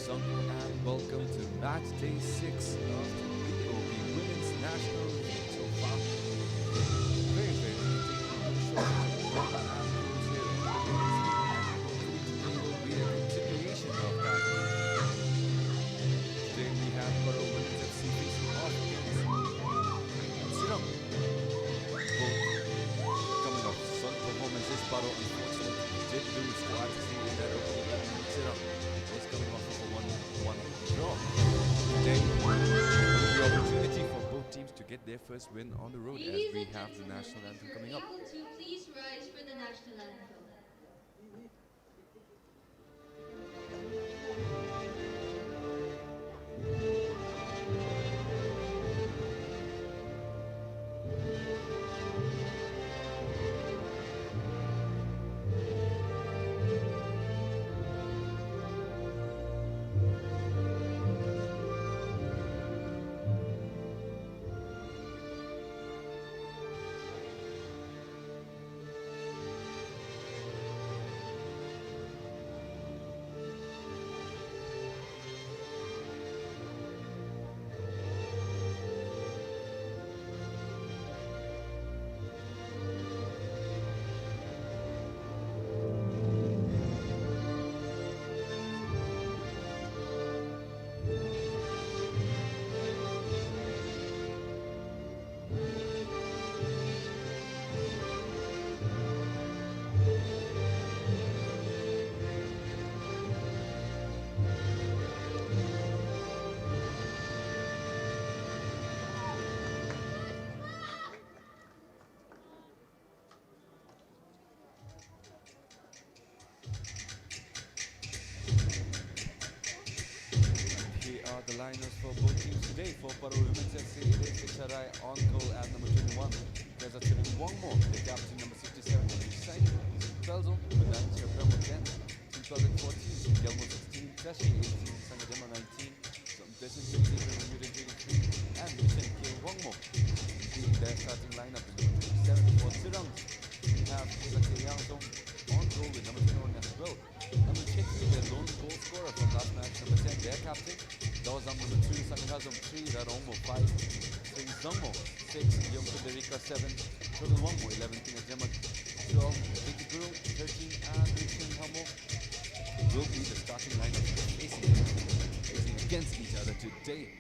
Sung and welcome to match day 6 of the BOP Women's National League. So far, very, very entertaining show. Roma and Cruz here in the Women's League, and hopefully today will be a continuation of that. Today we have PARO Women's FC facing off against TSIRANG. Both coming off solid performances. PARO unfortunately did lose to RTC in that opening game. TSIRANG was coming off of a 1-1 draw. Today, the opportunity for both teams to get their first win on the road as we have the national anthem coming up. Able to please rise for the national anthem. Here are the liners for both teams today. For PARO Women's FC, it is TSIRANG on goal at number 21. There's a Chirin Wangmo, the captain number 67, on each side. 12 with that, Chirin 10. Team 12 and 14, Gelmo 16, Tashi 18, Sangajama 19, Deshin 16, Murin 23, and Mission K Wangmo. Being their starting lineup in number 27. For TSIRANG, we have Zakir Yangzong on goal with number 21 as well. Number Chekri, their lone goal scorer from last match, number 10, their captain. Dawazam number 2, Sakahazam 3, Rarongo 5, Sing Zongmo 6, Yom Federica 7, Shogun Wangmo 11, Tina Jema 12, Vicky Guru 13, and Rishin Hamo will be the starting lineup facing against each other today.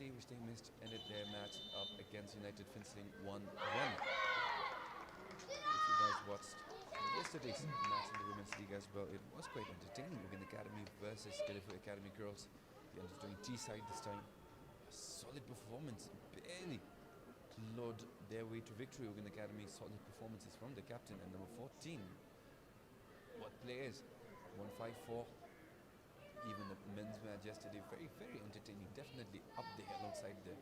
Which they missed, ended their match up against United Finishing 1-1. If you guys watched yesterday's match in the Women's League as well, it was quite entertaining. Wigan Academy versus Telefu Academy girls. The under 20 side this time. A solid performance, barely clawed their way to victory. Wigan Academy, solid performances from the captain and number 14. What players? 154. Even the men's match yesterday, very, very entertaining. Definitely up there alongside the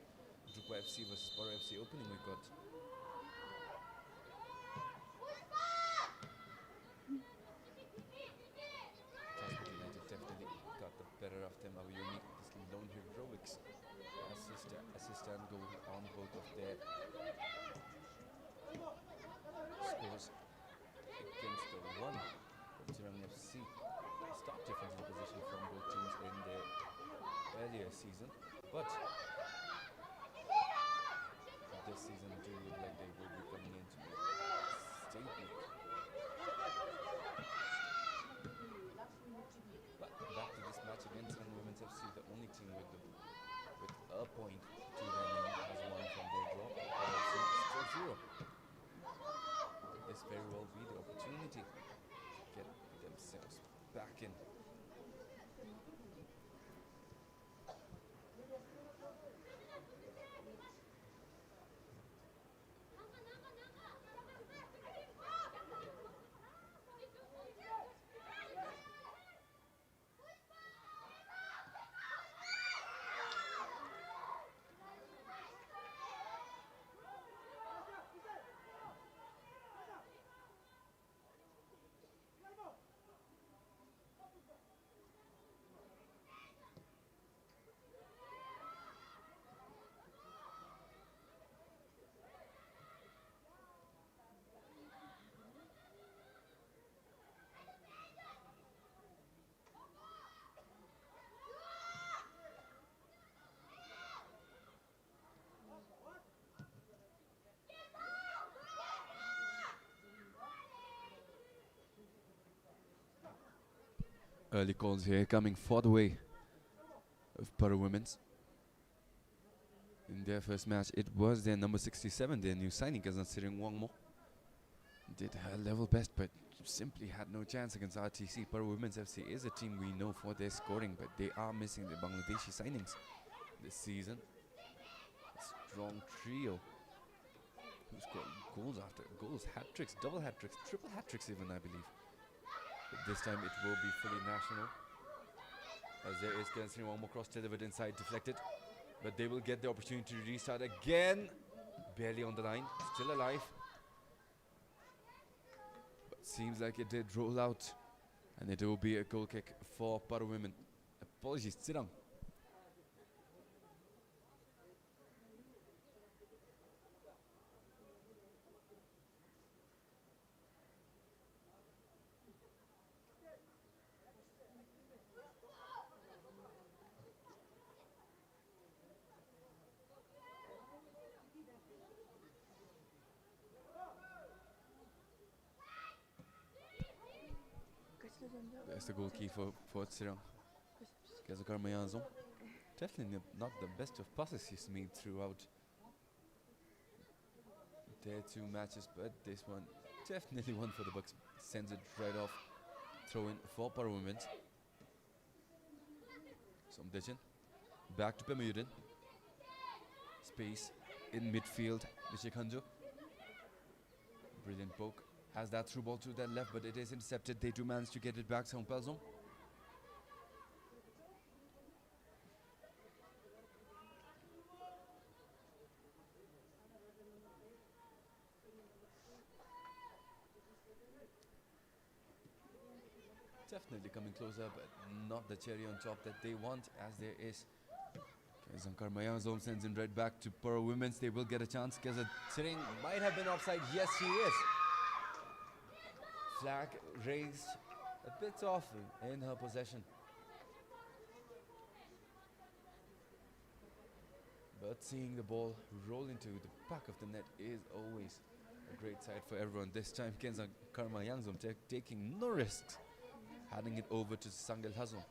Drupa FC versus PARO FC opening we got. Transport United definitely got the better of them. Our unique lone heroics assist and goal of their scores against the one from TSIRANG FC. Stark difference in position from both teams in the earlier season, but this season do look like they will be coming into statement. But back to this match against TSIRANG Women's FC, the only team with a point to their name has won from their draw. Still 0. Could this very well be the opportunity to get themselves back in? Early calls here coming for the way of PARO Women's. In their first match, it was their number 67, their new signing, TSIRANG. Did her level best, but simply had no chance against RTC. PARO Women's FC is a team we know for their scoring, but they are missing the Bangladeshi signings this season. A strong trio who scored goals after goals, hat-tricks, double hat-tricks, triple hat-tricks even, I believe. But this time it will be fully national, as there is TSIRANG cross delivered inside, deflected, but they will get the opportunity to restart again. Barely on the line, still alive, but seems like it did roll out, and it will be a goal kick for PARO Women. Apologies, TSIRANG. That's the goalkeeper for TSIRANG. Definitely not the best of passes he's made throughout their two matches, but this one definitely one for the Bucks. Sends it right off. Throw in for PARO Women's. Somdichin. Back to Pemuyudin. Space in midfield. Vishekhanjo. Brilliant poke. Has that through ball to their left, but it is intercepted. They do manage to get it back. Songpelzong. Definitely coming closer, but not the cherry on top that they want, as there is. Zankar Mayazom sends him right back to PARO Women's. They will get a chance. TSIRANG might have been offside. Yes, he is. Flag raised, a bit off in her possession. But seeing the ball roll into the back of the net is always a great sight for everyone. This time, Karma Yangzom taking no risks, handing it over to Sangel Hazom.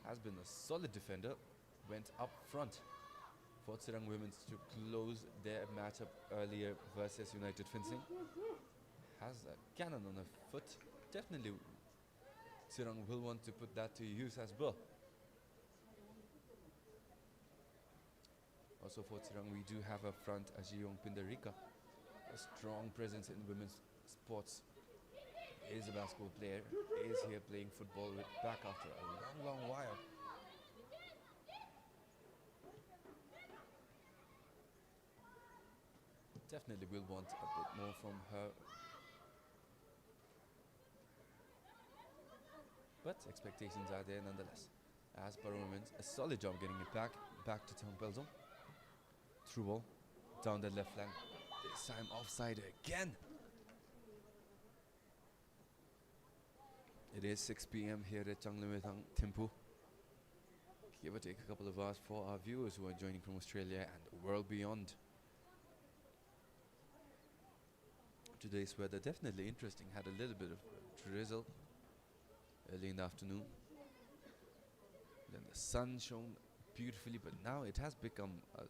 Has been a solid defender, went up front for TSIRANG Women's to close their matchup earlier versus United Fencing. Has a cannon on her foot. Definitely TSIRANG will want to put that to use as well. Also for TSIRANG, we do have up front Ajiyong Pindarika, a strong presence in women's sports. Is a basketball player, is here playing football back after a long while. Definitely will want a bit more from her. But expectations are there nonetheless. As PARO Women's, a solid job getting it back to Songpelzong. Through ball. down the left flank. This time offside again. It is 6 p.m. here at Changlimitang Thimphu. Give or take a couple of hours for our viewers who are joining from Australia and the world beyond. Today's weather definitely interesting. Had a little bit of drizzle early in the afternoon. Then the sun shone beautifully, but now it has become a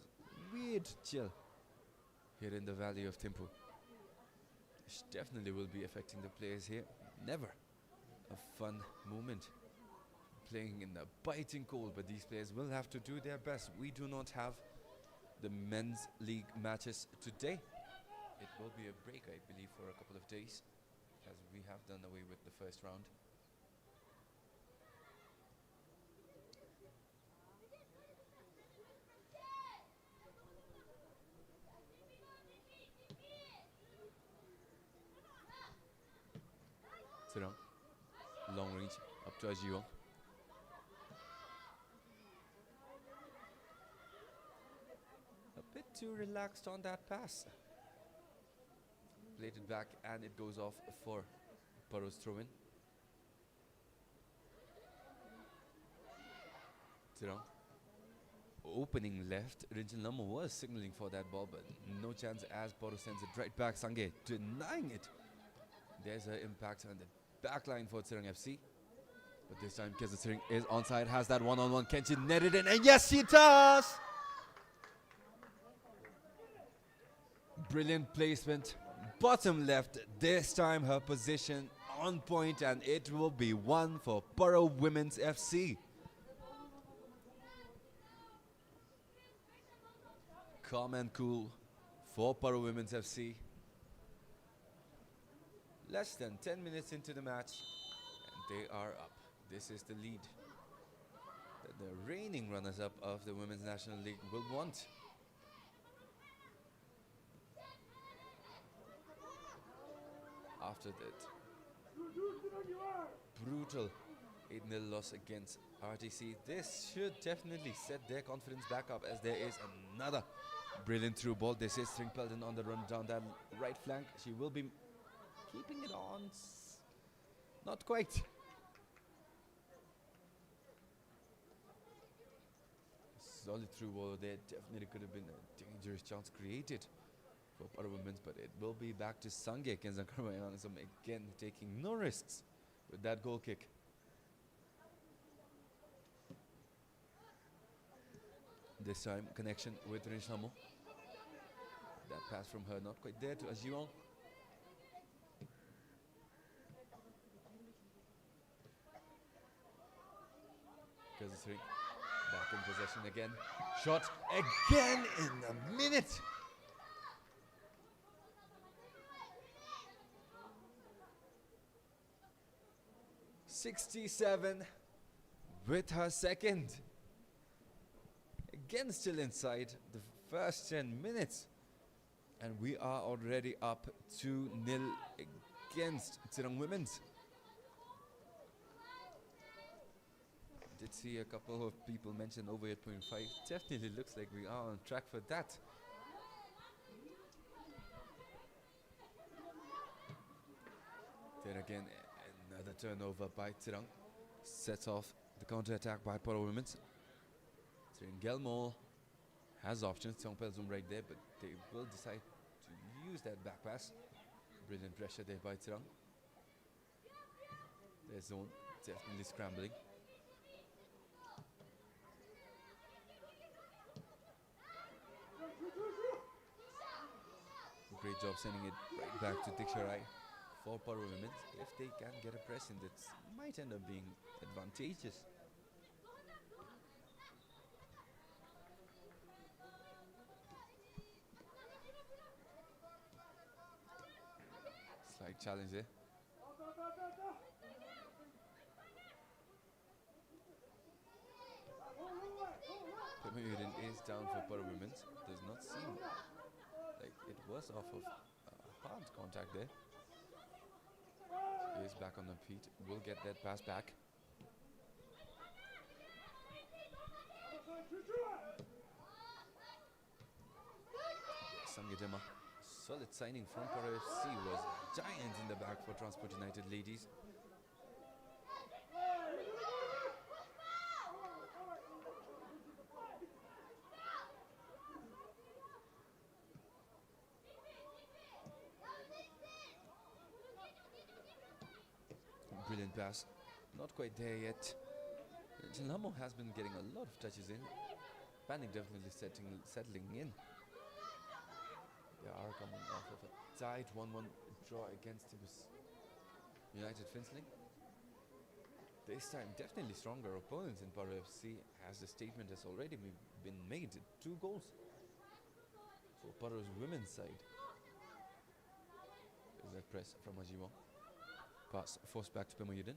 weird chill here in the valley of Thimphu. Which definitely will be affecting the players here. Never a fun moment playing in the biting cold, but these players will have to do their best. We do not have the men's league matches today. It will be a break, I believe, for a couple of days, as we have done away with the first round. TSIRANG, long range, up to Ajiwang. A bit too relaxed on that pass. Played it back and it goes off for PARO's throw-in. TSIRANG opening left. Rinchen Lama was signaling for that ball, but no chance as PARO sends it right back. Sange denying it. There's an impact on the back line for TSIRANG FC. But this time TSIRANG is onside, has that one-on-one. Kenshin netted in, and yes, he does! Brilliant placement. Bottom left, this time her position on point, and it will be one for PARO Women's FC. Calm and cool for PARO Women's FC. Less than 10 minutes into the match, and they are up. This is the lead that the reigning runners-up of the Women's National League will want. After that brutal 8-0 loss against RTC, this should definitely set their confidence back up, as there is another brilliant through ball. This is String Pelton on the run down that right flank. She will be keeping it on. Not quite. Solid through ball there. Definitely could have been a dangerous chance created for PARO Women's, but it will be back to Sange Kenzankarmayangasam again, taking no risks with that goal kick. This time connection with Rinshamo. That pass from her not quite there to Ajiwang. TSIRANG back in possession again. Shot again in a minute. '67 with her second. Again, still inside the first 10 minutes. And we are already up 2-0 against TSIRANG Women's. Did see a couple of people mention over 8.5. Definitely looks like we are on track for that. Then again, another turnover by TSIRANG. Sets off the counter-attack by PARO Women's. TSIRANG Gelmo has options. Songpel Zoom right there, but they will decide to use that back pass. Brilliant pressure there by TSIRANG. Their zone definitely scrambling. Great job sending it right back to Diksharai for PARO Women. If they can get a press in, that might end up being advantageous. Slight challenge there. Pemuyuden is down for PARO Women. Does not seem like it was off of hard contact there. He is back on the feet. Will get that pass back. Yes, Sangidema. Solid signing from PARO FC was giant in the back for Transport United ladies. Brilliant pass. Not quite there yet. Jalamo has been getting a lot of touches in. Panic definitely settling in. They are coming off of a tight 1-1 draw against United Finsling. This time definitely stronger opponents in PARO FC, as the statement has already been made. 2 goals for PARO's women's side. There's that press from Ajiwa. Pass forced back to Pemayudin.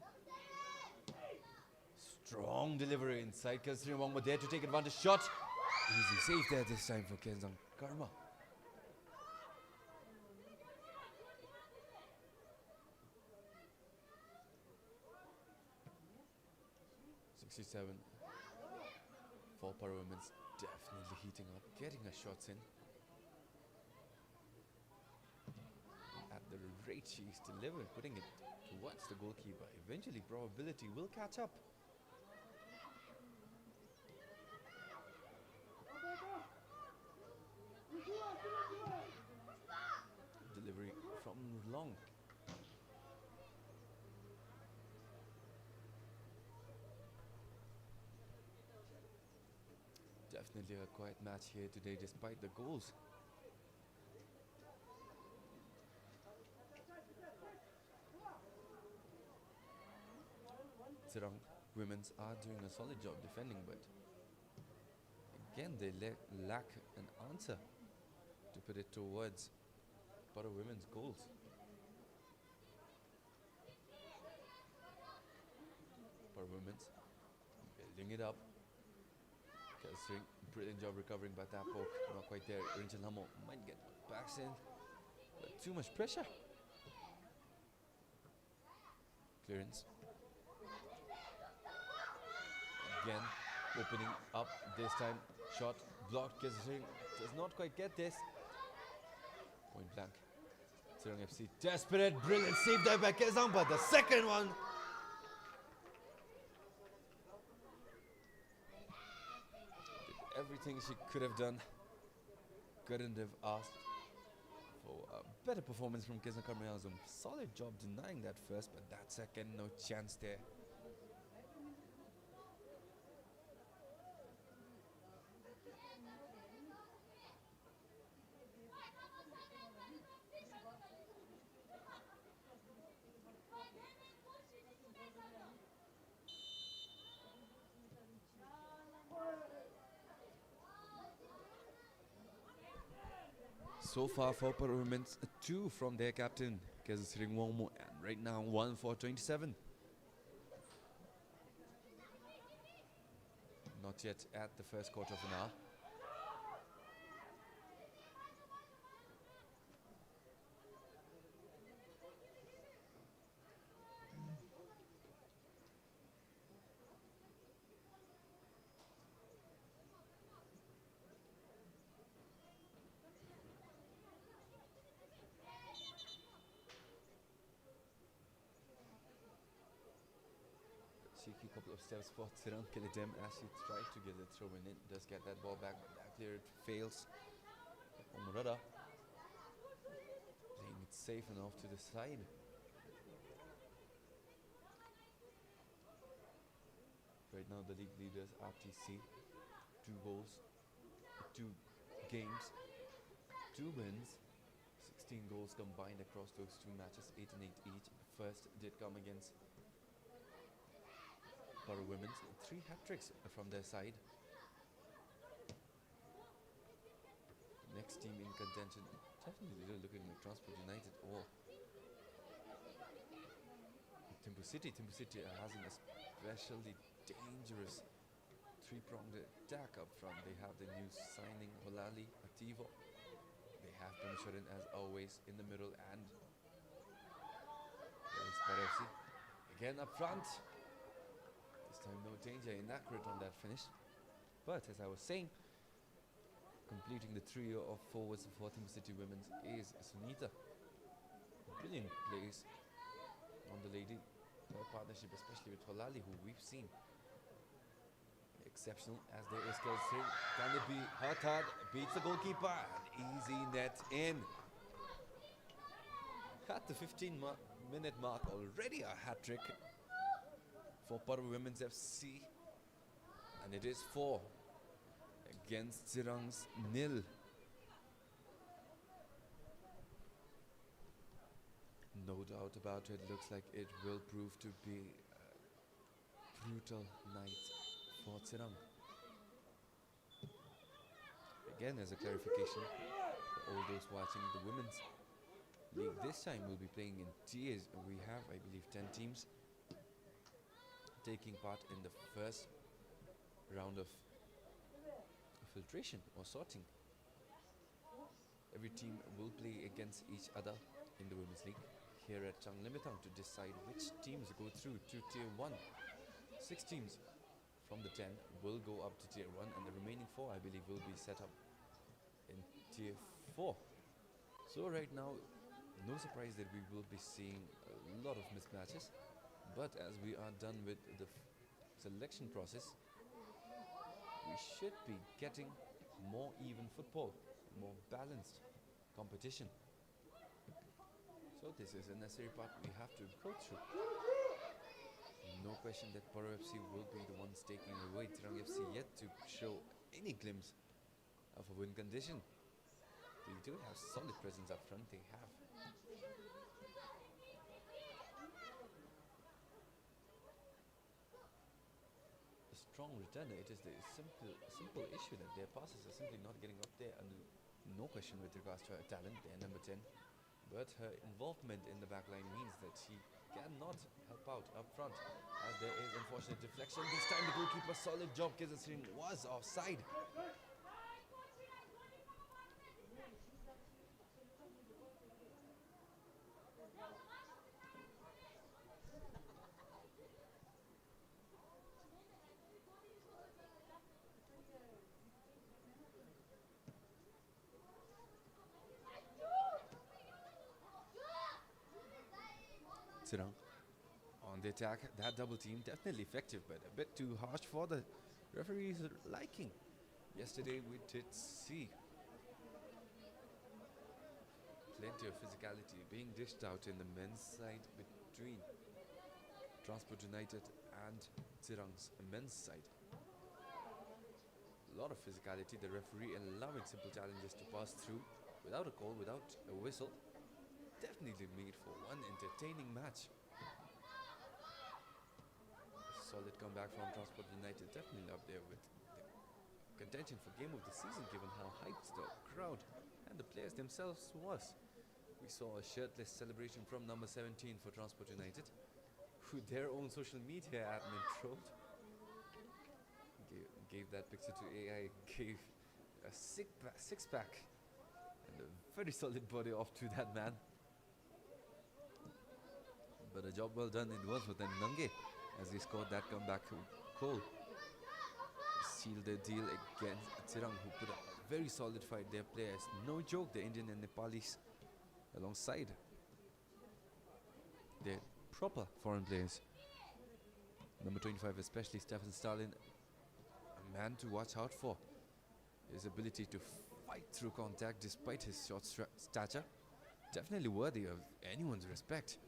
Strong delivery inside. Kasri Wangma there to take advantage. Shot. Easy save there this time for Kenzang Karma. For PARO women's definitely heating up, getting her shots in. At the rate she's delivered, putting it towards the goalkeeper, eventually probability will catch up. Delivery from long. Definitely a quiet match here today despite the goals. TSIRANG women's are doing a solid job defending, but again they lack an answer to put it towards PARO women's goals. PARO women's building it up. Brilliant job recovering by that poke. Not quite there. Rinchal Hamo might get backs in, but too much pressure. Clearance. Again, opening up this time. Shot blocked. Kesring does not quite get this. Point blank. TSIRANG FC desperate. Brilliant save there by Kezang, but the second one. Everything she could have done. Couldn't have asked for a better performance from Kenzang Karmayazum. Solid job denying that first, but that second, no chance there. So far for PARO women's, 2 from their captain, Kesring Wongmo, and right now 1 for 27. Not yet at the first quarter of an hour. Cheeky couple of steps for TSIRANG Kilidem as she tried to get the throw in. Does get that ball back, but that clear it fails. Omurada playing it safe enough to the side. Right now the league leaders RTC, 2 goals, 2 games, 2 wins, 16 goals combined across those 2 matches, 8 and 8 each. First did come against PARO women's, 3 hat-tricks from their side. Next team in contention, definitely looking like Transport United or Timbu City. Timbu City are having a especially dangerous 3-pronged attack up front. They have the new signing Holali Ativo. They have Pamasharan as always in the middle, and there is PARO FC again up front. This time no danger, inaccurate on that finish. But as I was saying, Completing the trio of forwards for Thimble City Women's is Sunita. Brilliant plays on the lady. Her partnership, especially with Holali, who we've seen exceptional as there is Kelsey. Can it be Hartad? Beats the goalkeeper and easy net in. At the 15-minute mark, already a hat-trick for PARO Women's FC. And it is 4 against TSIRANG's 0. No doubt about it, looks like it will prove to be a brutal night for TSIRANG. Again, as a clarification for all those watching the women's league, this time we'll be playing in tiers. We have, I believe, 10 teams taking part in the first round of filtration or sorting. Every team will play against each other in the women's league here at Changlimitang to decide which teams go through to tier 1. 6 teams from the 10 will go up to tier 1, and the remaining 4, I believe, will be set up in tier 4. So right now, no surprise that we will be seeing a lot of mismatches, but as we are done with the selection process, we should be getting more even football, more balanced competition. So this is a necessary part we have to go through. No question that PARO FC will be the ones taking away. TSIRANG FC yet to show any glimpse of a win condition. They do have solid presence up front. They have a strong returner. It is the simple issue that their passes are simply not getting up there, and no question with regards to her talent. They're number 10. But her involvement in the back line means that she cannot help out up front, as there is unfortunate deflection. This time the goalkeeper, solid job. Kizasrin was offside. TSIRANG on the attack. That double team definitely effective, but a bit too harsh for the referee's liking. Yesterday we did see plenty of physicality being dished out in the men's side between Transport United and TSIRANG's men's side. A lot of physicality, the referee allowing simple challenges to pass through without a call, without a whistle. Definitely made for one entertaining match. A solid comeback from Transport United, definitely up there with the contention for game of the season, given how hyped the crowd and the players themselves was. We saw a shirtless celebration from number 17 for Transport United, who their own social media admin trolled. Gave that picture to AI, gave a six-pack and a very solid body off to that man. But a job well done it was with Nange, as he scored that comeback goal. Sealed the deal against TSIRANG, who put up a very solid fight. Their players, no joke, the Indian and Nepalis alongside their proper foreign players. Number 25, especially Stefan Stalin, a man to watch out for. His ability to fight through contact despite his short stature, definitely worthy of anyone's respect.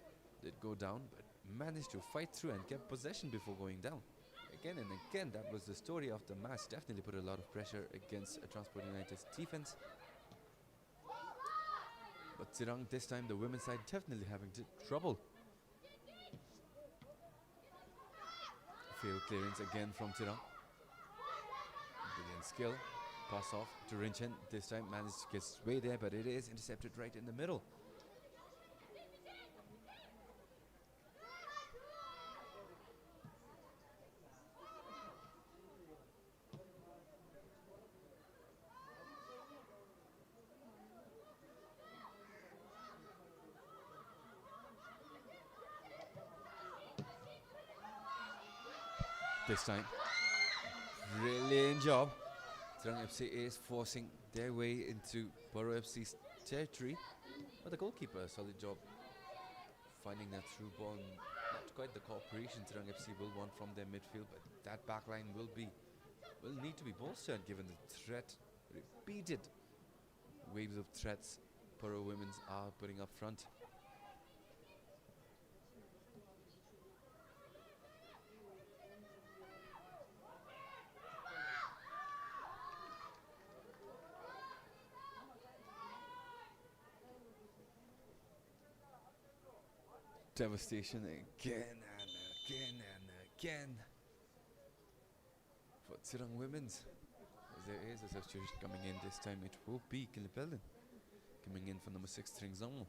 Did go down, but managed to fight through and kept possession before going down. Again and again, that was the story of the match. Definitely put a lot of pressure against Transport United's defense. But TSIRANG, this time the women's side definitely having trouble. Failed clearance again from TSIRANG. Brilliant skill. Pass off to Rinchen. This time managed to get his way there, but it is intercepted right in the middle. This time, brilliant job. TSIRANG FC is forcing their way into PARO FC's territory. But the goalkeeper, a solid job finding that through ball. Not quite the cooperation TSIRANG FC will want from their midfield, but that backline will need to be bolstered given the threat, repeated waves of threats PARO Women's are putting up front. Devastation again and again and again for TSIRANG Women's. As there is a substitution coming in this time, it will be Kilipelden coming in for number 6 Tring Zamo.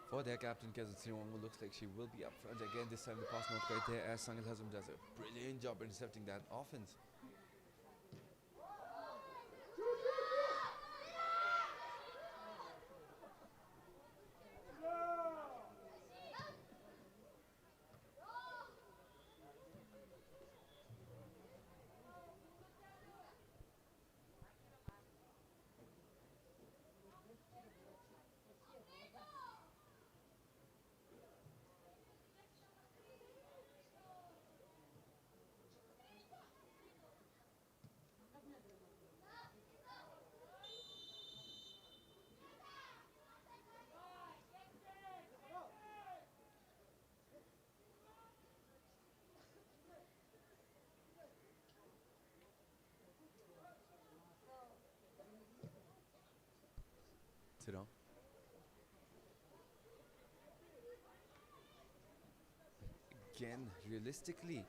For their captain, TSIRANG, looks like she will be up front again. This time the pass not quite there as Sangil Hazm does a brilliant job intercepting that offense. TSIRANG. Again, realistically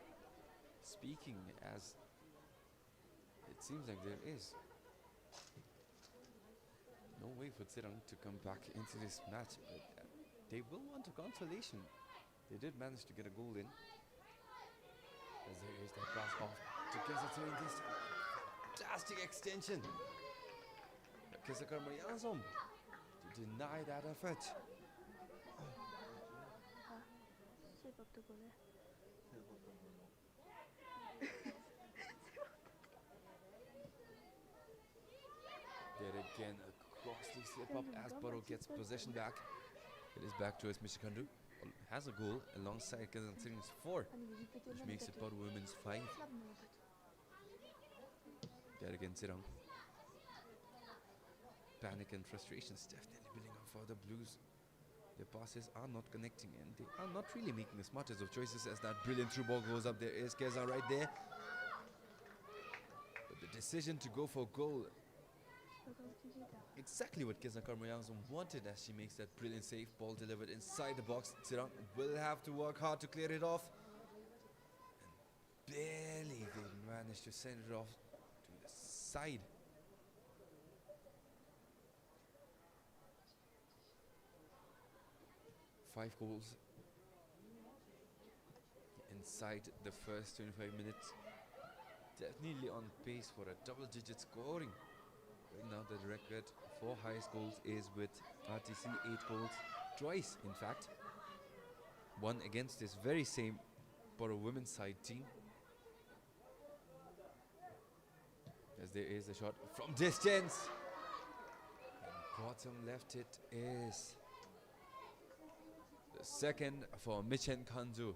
speaking, as it seems like there is no way for TSIRANG to come back into this match, but they will want a consolation. They did manage to get a goal in. As there is that pass off to TSIRANG this time. Fantastic extension. Karmayazom to deny that effort. There again, a costly slip up as PARO gets possession back. It is back to us. Mishikandu has a goal alongside TSIRANG's 4, which makes it PARO Women's 5. There again, TSIRANG. Panic and frustration is definitely building up for the Blues. Their passes are not connecting and they are not really making the smartest of choices as that brilliant through ball goes up. There is Keza right there. But the decision to go for goal, exactly what Keza Karmayazum wanted as she makes that brilliant save. Ball delivered inside the box. TSIRANG will have to work hard to clear it off. And barely they managed to send it off to the side. Five goals inside the first 25 minutes. Definitely on pace for a double-digit scoring. Right now the record for highest goals is with RTC, 8 goals. Twice, in fact. One against this very same PARO women's side team. As there is a shot from distance. And bottom left it is the second for Michen Kandu.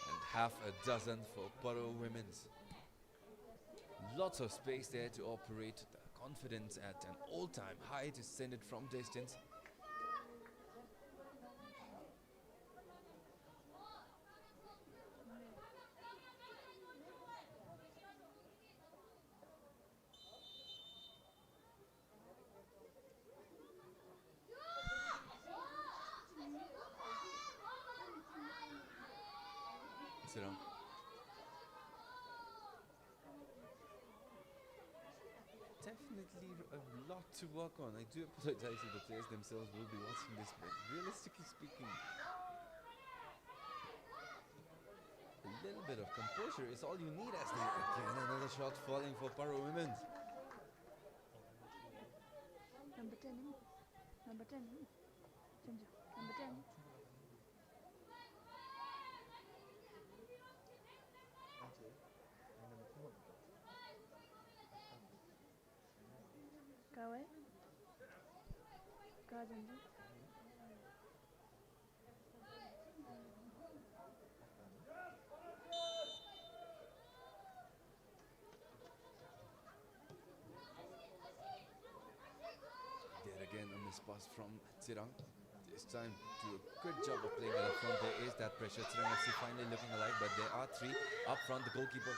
And half a dozen for PARO Women's. Lots of space there to operate. The confidence at an all-time high to send it from distance. Tsirang. Definitely a lot to work on. I do apologize if the players themselves will be watching this, but realistically speaking, a little bit of composure is all you need as they again another shot falling for Paro women. Number 10, number 10, Chenja, number 10. Kawe? Kajanji? There again a miss pass from Tsirang. This time do a good job of playing it up front. There is that pressure. Tsirang FC finally looking alive, but there are three up front. The goalkeeper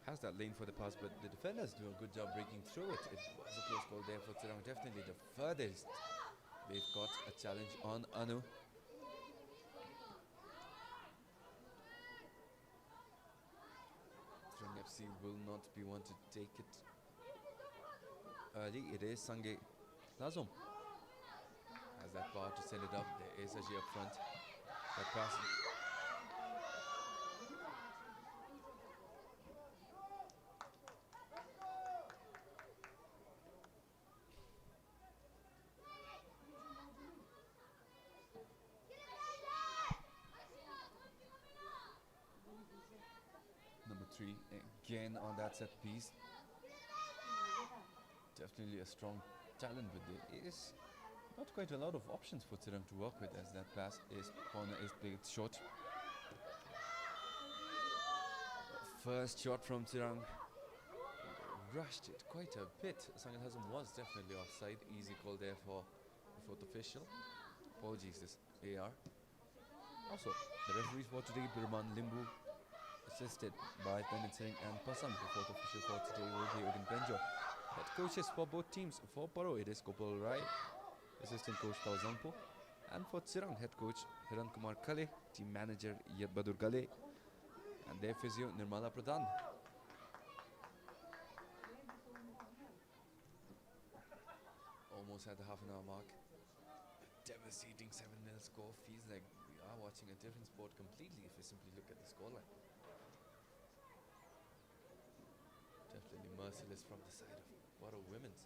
has that lane for the pass, but the defenders do a good job breaking through it. It was a close call there for Tsirang. Definitely the furthest they've got a challenge on Anu. Tsirang FC will not be one to take it early. It is Sange Lazum has that power to send it up. There is Aji up front. That pass. Number 3 again on that set piece. Definitely a strong talent, but there is not quite a lot of options for Tsirang to work with as that pass is corner is played short. First shot from Tsirang. Rushed it quite a bit. Sangil Hazm was definitely offside. Easy call there for the fourth official. Apologies, this AR. Also, the referees for today, Birman Limbu, assisted by Pemit Singh and Pasam. The fourth official for today will be Udin Benjo. Head coaches for both teams. For Paro, it is Gopal Rai, assistant coach Tao Zangpo, and for Tsirang, head coach Hiran Kumar Kale, team manager Yed Badur Gale, and their physio Nirmala Pradhan. Almost at the half an hour mark. A devastating 7-0 score. Feels like we are watching a different sport completely if we simply look at the scoreline. Definitely merciless from the side of Paro women's.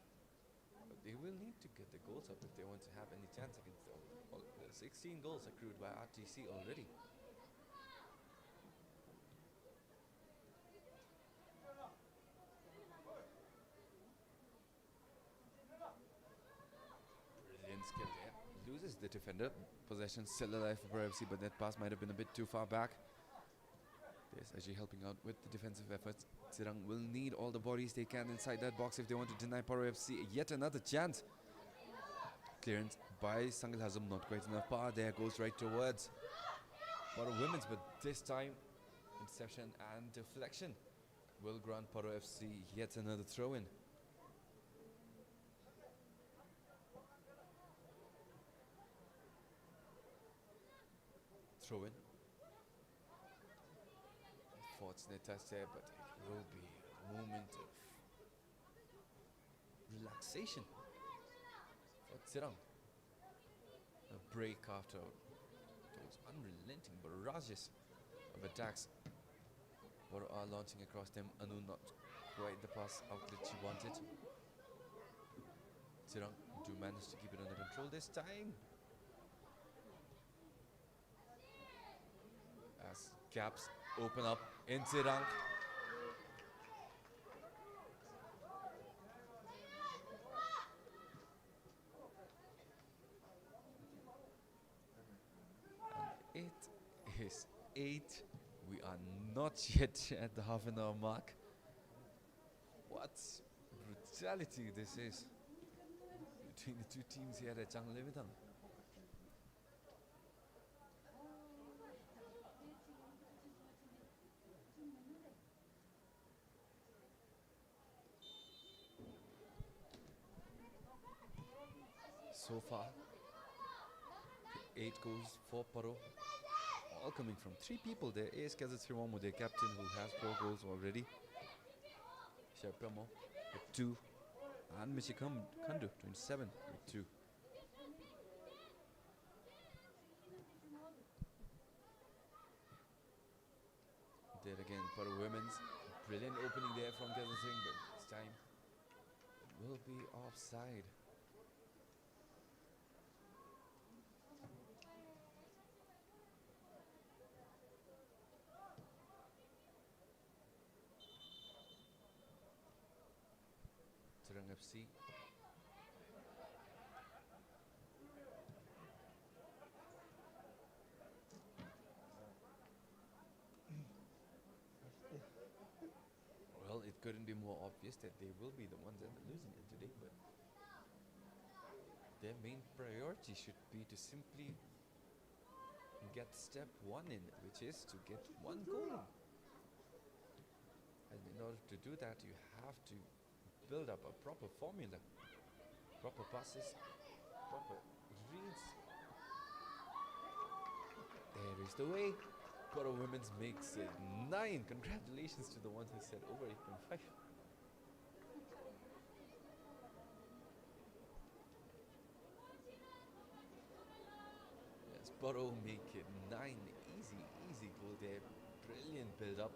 But they will need to get the goals up if they want to have any chance against them. Well, 16 goals accrued by RTC already. Brilliant skill there. Loses the defender. Possession still alive for Paro FC, but that pass might have been a bit too far back. There's Aji helping out with the defensive efforts. Tsirang will need all the bodies they can inside that box if they want to deny Paro FC yet another chance. Clearance by Sangil Hazm, not quite enough power there, goes right towards Paro women's, but this time interception and deflection will grant Paro FC yet another throw-in. Throw-in. Fortunate touch there, but it will be a moment of relaxation for Tsirang. A break after those unrelenting barrages of attacks were are launching across them. Anu not quite the pass outlet she wanted. Tsirang do manage to keep it under control this time. As gaps open up in Tsirang. And it is 8. We are not yet at the half an hour mark. What brutality this is between the two teams here at Changlevitang. So far, 8 goals for Paro, all coming from 3 people. There is Kazatsirwamo, their captain, who has 4 goals already. Sharpamo with 2. And Kandu, 27 with 2. There again, for women's. Brilliant opening there from Kazatsirang, but this time it will be offside. Tsirang FC. Well, it couldn't be more obvious that they will be the ones that are losing it today, but their main priority should be to simply get step 1 in, which is to get 1 goal in. And in order to do that, you have to build up a proper formula, proper passes, proper reads. There is the way. Paro Women's makes it 9. Congratulations to the one who said over 8.5. Yes, Paro make it 9. Easy goal there. Brilliant build up.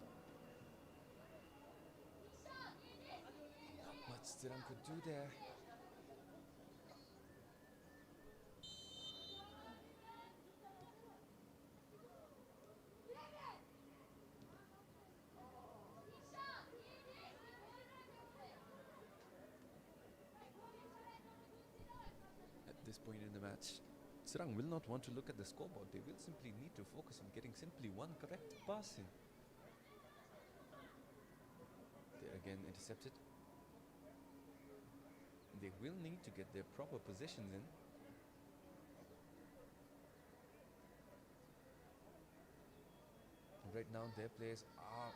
Not much Tsirang could do there. At this point in the match, Tsirang will not want to look at the scoreboard. They will simply need to focus on getting simply 1 correct pass in. They're again intercepted. They will need to get their proper positions in. Right now their players are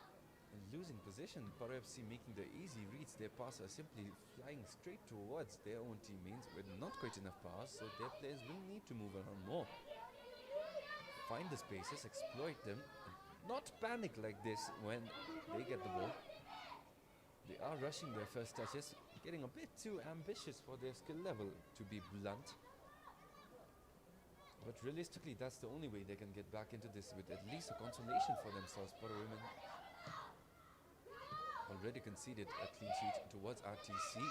in losing position. Paro FC making the easy reads. Their passes are simply flying straight towards their own teammates with not quite enough pass, so their players will need to move around more. Find the spaces, exploit them, and not panic like this when they get the ball. They are rushing their first touches, getting a bit too ambitious for their skill level, to be blunt. But realistically, that's the only way they can get back into this with at least a consolation for themselves. Paro Women already conceded a clean sheet towards RTC.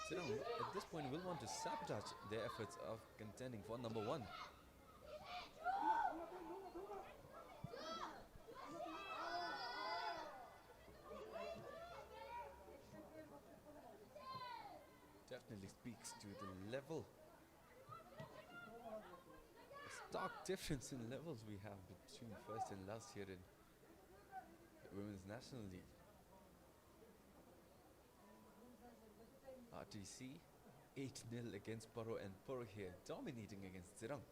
Tsirang at this point will want to sabotage their efforts of contending for number 1. Definitely speaks to the level, the stark difference in levels we have between first and last year in the Women's National League. RTC 8-0 against Paro, and Paro here dominating against Tsirang.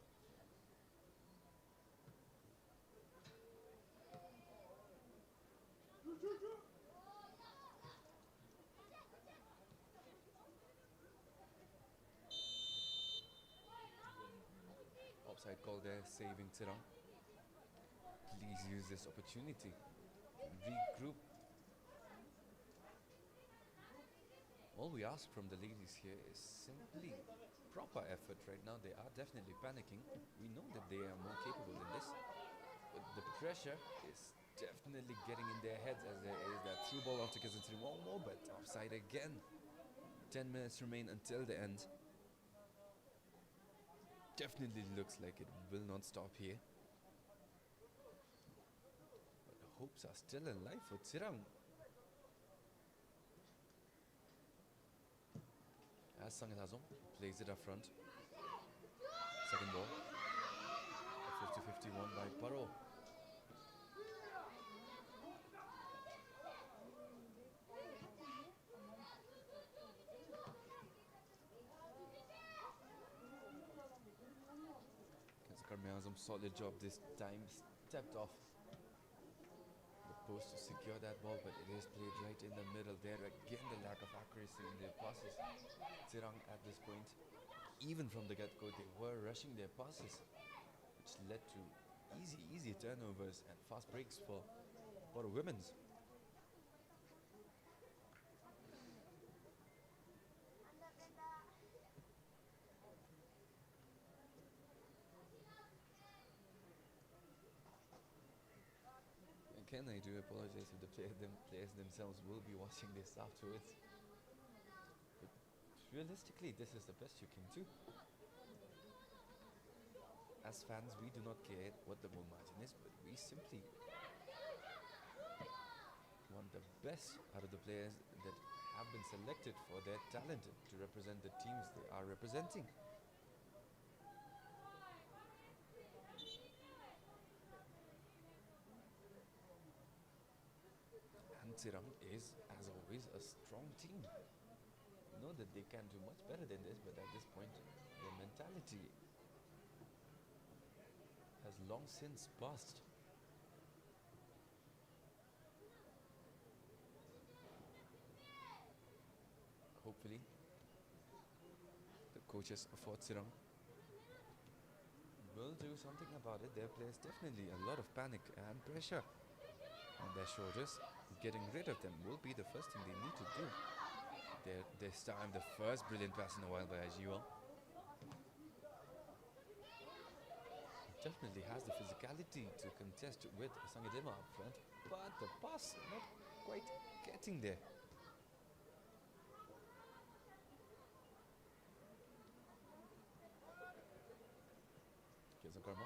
Offside call there, saving Tsirang. Please use this opportunity. Regroup. All we ask from the ladies here is simply proper effort. Right now they are definitely panicking. We know that they are more capable than this, but the pressure is definitely getting in their heads as there is that through ball onto Kazantri. One more, but offside again. 10 minutes remain until the end. Definitely looks like it will not stop here. But the hopes are still alive for Tsirang. As Sangalazon plays it up front. Second ball. 50-51 by Paro. Karmiazam, solid job this time. Stepped off the post to secure that ball, but it is played right in the middle. There again, the lack of accuracy in their passes. Tsirang at this point, even from the get-go, they were rushing their passes, which led to a easy turnovers and fast breaks for Paro women's. Again, I do apologize if the players themselves will be watching this afterwards. But realistically, this is the best you can do. As fans, we do not care what the goal margin is, but we simply want the best out of the players that have been selected for their talent to represent the teams they are representing. And TSIRANG is, as always, a strong team. We know that they can do much better than this, but at this point, their mentality has long since passed. Hopefully, the coaches for TSIRANG will do something about it. Their players definitely a lot of panic and pressure on their shoulders. Getting rid of them will be the first thing they need to do. This time, the first brilliant pass in a while by Ajiwal. Definitely has the physicality to contest with Sangedema up front, but the pass not quite getting there. Here's a Karma.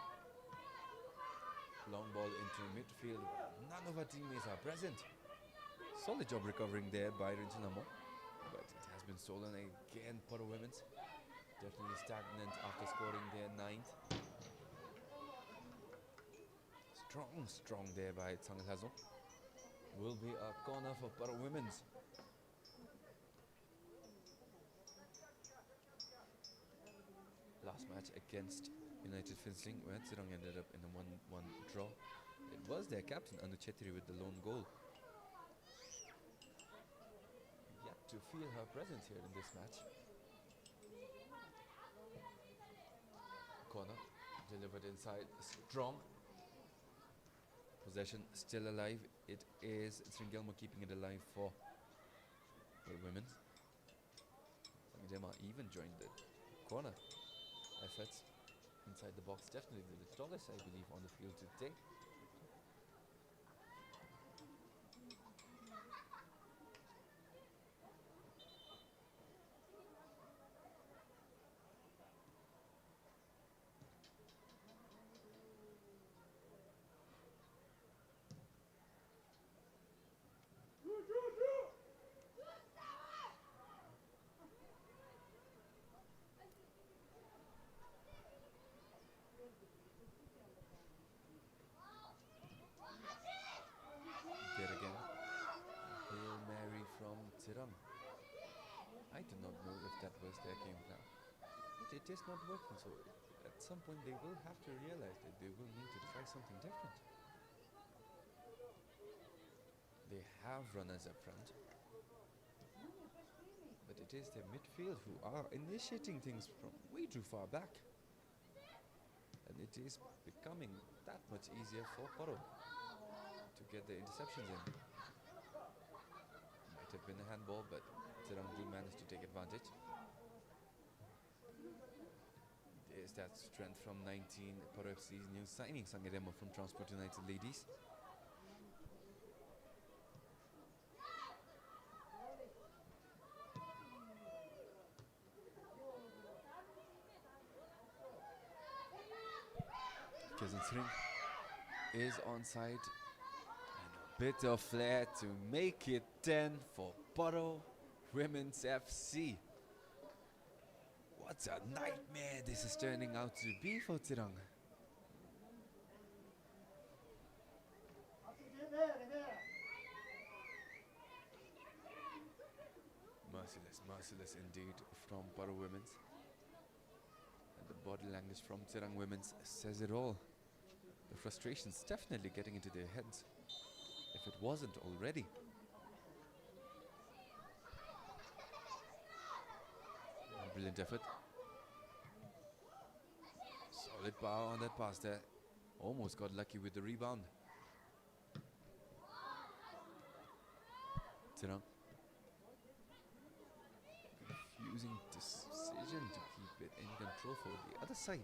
Long ball into midfield. None of our teammates are present. Solid job recovering there by Rinjanamo, but it has been stolen again. Paro women's definitely stagnant after scoring their 9th. Strong there by Tsanghazo. Will be a corner for Paro women's. Last match against United Fencing, where TSIRANG ended up in a 1-1 draw. It was their captain Anu Chetri with the lone goal. Yet to feel her presence here in this match. Corner delivered inside, strong. Possession still alive. It is Sringelmo keeping it alive for the women. Sangedema even joined the corner efforts inside the box. Definitely the tallest, I believe, on the field today. There again, Hail Mary from TSIRANG. I do not know if that was their game plan, but it is not working, so at some point they will have to realize that they will need to try something different. They have runners up front, but it is their midfield who are initiating things from way too far back. And it is becoming that much easier for Paro to get the interceptions in. Might have been a handball, but TSIRANG do manage to take advantage. There's that strength from 19 Paro FC's new signing, Sangedema from Transport United ladies. TSIRANG is onside, and a bit of flair to make it 10 for Paro Women's FC. What a nightmare this is turning out to be for TSIRANG. Merciless indeed from Paro Women's. And the body language from TSIRANG Women's says it all. The frustration's definitely getting into their heads, if it wasn't already. Brilliant effort. Solid power on that pass there. Almost got lucky with the rebound. Tirang. Confusing decision to keep it in control for the other side.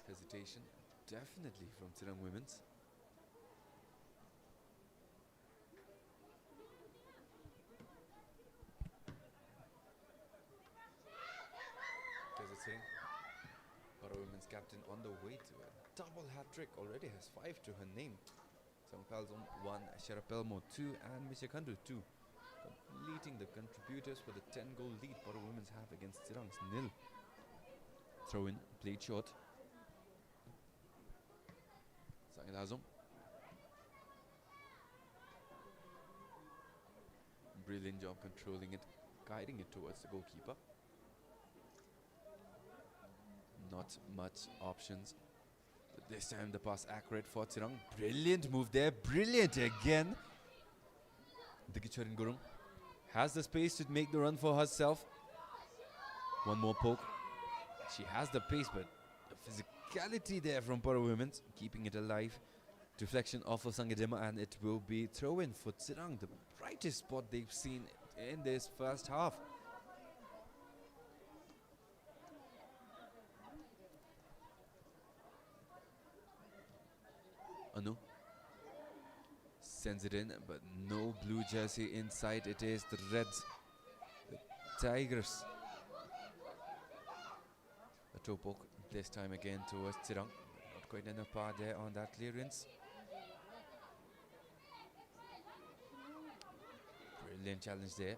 Hesitation, definitely from Tirang Women's. Tirang, PARO Women's captain on the way to a double hat-trick, already has 5 to her name. Sangpalzon 1, Sharapelmo 2 and Mishakandu 2. Completing the contributors for the 10-goal lead PARO Women's have against Tirang's nil. Throw in, played short. Sangilazom. Brilliant job controlling it, guiding it towards the goalkeeper. Not much options. But this time the pass accurate for Tirang. Brilliant move there. Brilliant again. Dikicharin Gurung has the space to make the run for herself. One more poke. She has the pace, but the physicality there from PARO Women's, keeping it alive. Deflection off of Sangidema, and it will be throw-in for Tirang, the brightest spot they've seen in this first half. Anu sends it in, but no blue jersey inside. It is the Reds, the Tigers. A toe poke this time again towards Tirang. Not quite enough power there on that clearance. Brilliant challenge there.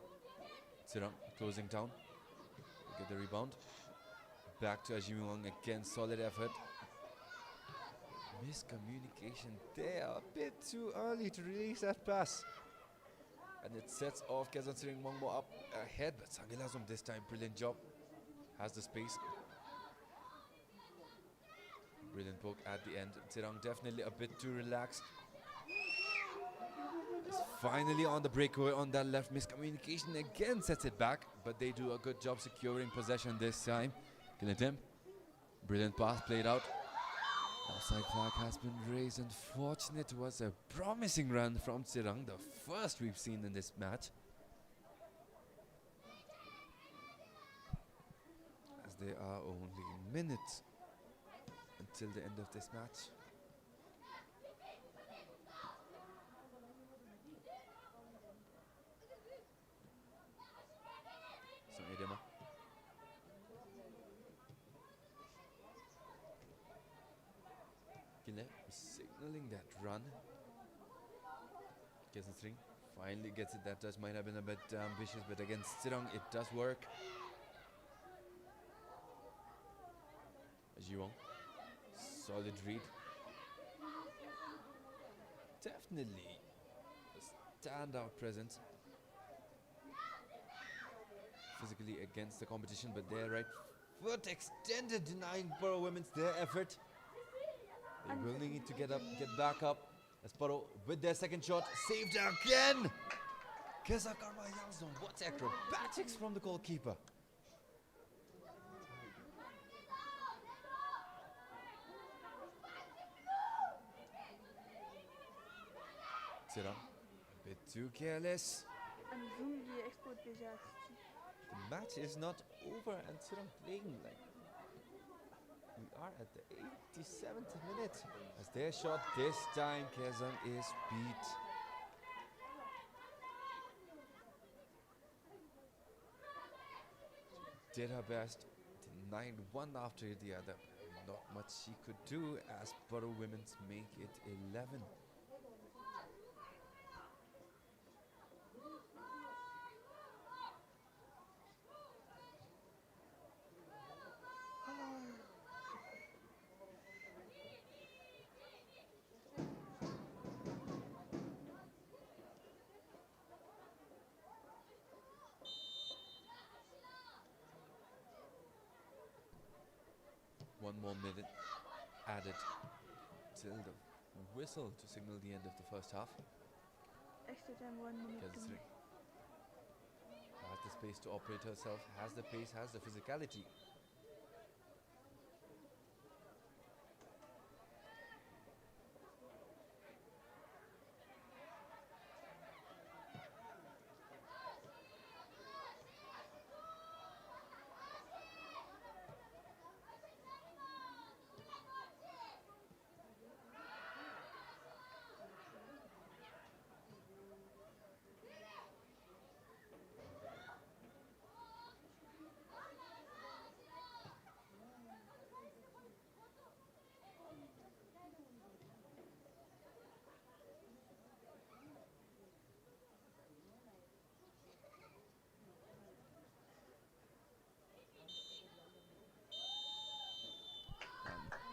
Tirang closing down. Get the rebound. Back to Ajimiwang again. Solid effort. Miscommunication there, a bit too early to release that pass. And it sets off Quezon Tirang Mongmo up ahead, but Sangilazom this time, brilliant job. Has the space. Brilliant poke at the end. Tirang definitely a bit too relaxed. It's finally on the breakaway on that left. Miscommunication again sets it back, but they do a good job securing possession this time. Kinetim, brilliant pass played out. Offside flag has been raised. Unfortunate, was a promising run from Tirang, the first we've seen in this match. As there are only minutes until the end of this match. So Edema. Signaling that run. Quezon Tirang finally gets it. That touch might have been a bit ambitious, but against Tirang it does work. Jiwong, solid read. Definitely a standout presence. Physically against the competition, but their right foot extended, denying PARO Women's their effort. They will need to get back up. As PARO with their second shot, saved again. Keza Karma Yazon, what acrobatics from the goalkeeper. Tirang, a bit too careless. The match is not over and Tirang playing like we are at the 87th minute. As their shot this time, Quezon is beat. She did her best, denied one after the other. Not much she could do as PARO Women's make it 11. One more minute added till the whistle to signal the end of the first half. Extra time, 1 minute. Quezon Tirang has the space to operate herself, has the pace, has the physicality.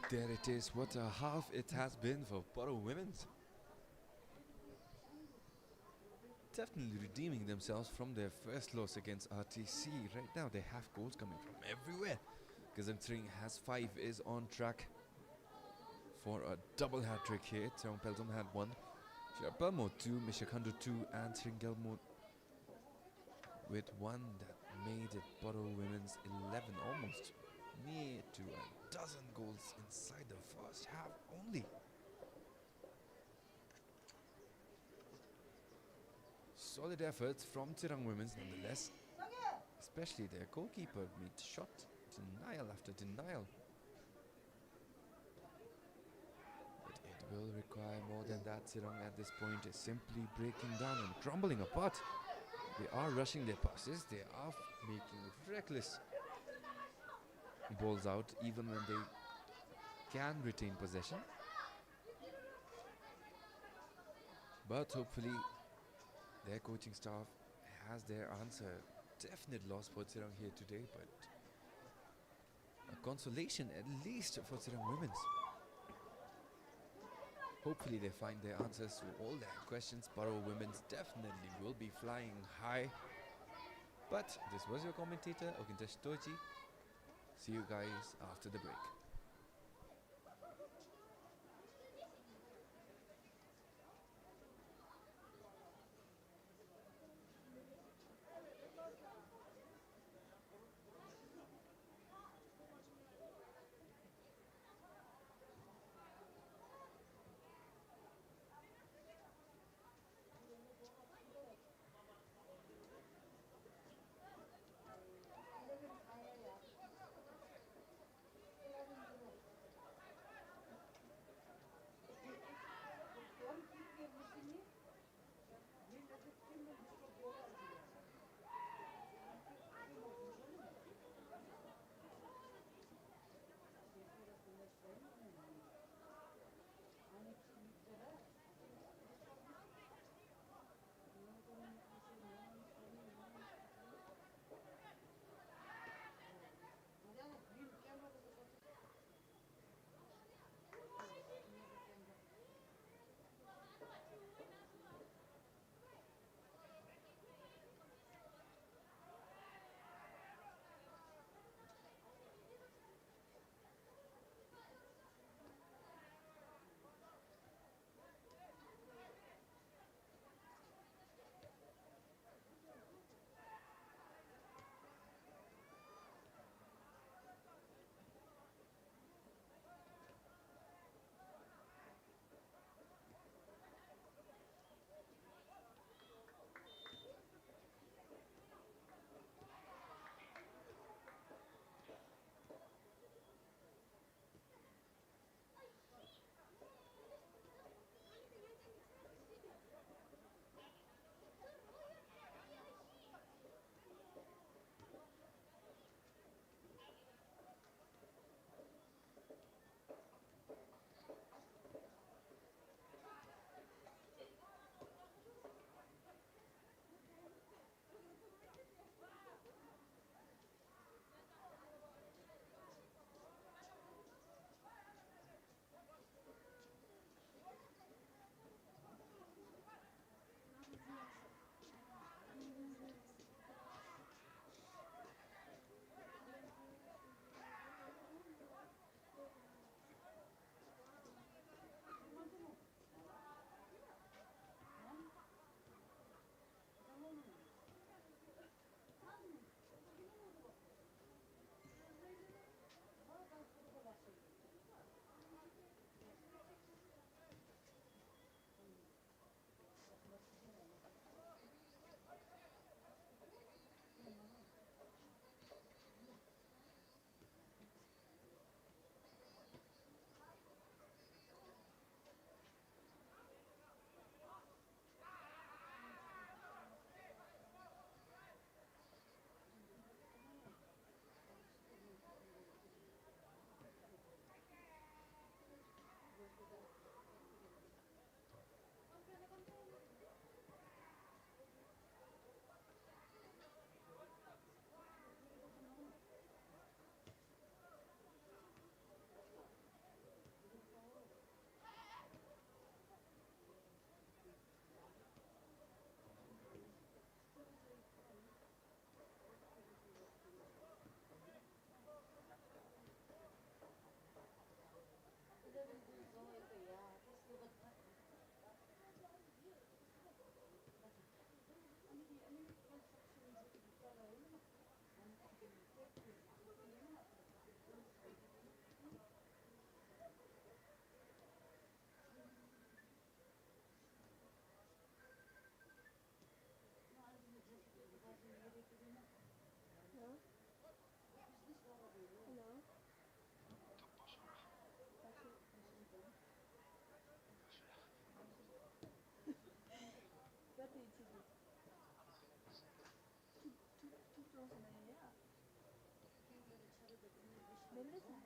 There it is. What a half it has been for PARO Women's. Definitely redeeming themselves from their first loss against RTC. Right now they have goals coming from everywhere. TSIRANG has 5, is on track for a double hat-trick here. Tirang Peltom had 1, Shirapalmo 2, Mishakhandu 2 and Tringelmo with 1 that made it PARO Women's 11, almost near to a dozen goals inside the first half only. Solid efforts from TSIRANG Women's nonetheless, especially their goalkeeper made shot denial after denial. But it will require more than that. TSIRANG at this point is simply breaking down and crumbling apart. They are rushing their passes, they are making reckless balls out even when they can retain possession. But hopefully their coaching staff has their answer. Definite loss for TSIRANG here today, but a consolation at least for TSIRANG Women's. Hopefully they find their answers to all their questions. PARO Women's definitely will be flying high. But this was your commentator, Ogintesh Toji. See you guys after the break.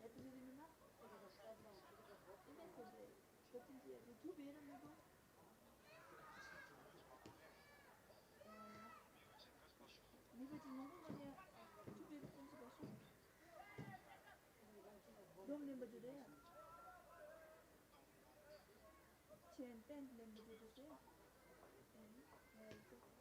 episodena invented kaçıncı bu benim mi bu? 네가 짓는 거 뭐냐? 투베르 던지 봤어? 돔 멤버들이야. 첸 밴드 멤버들이세요? 네, 이거.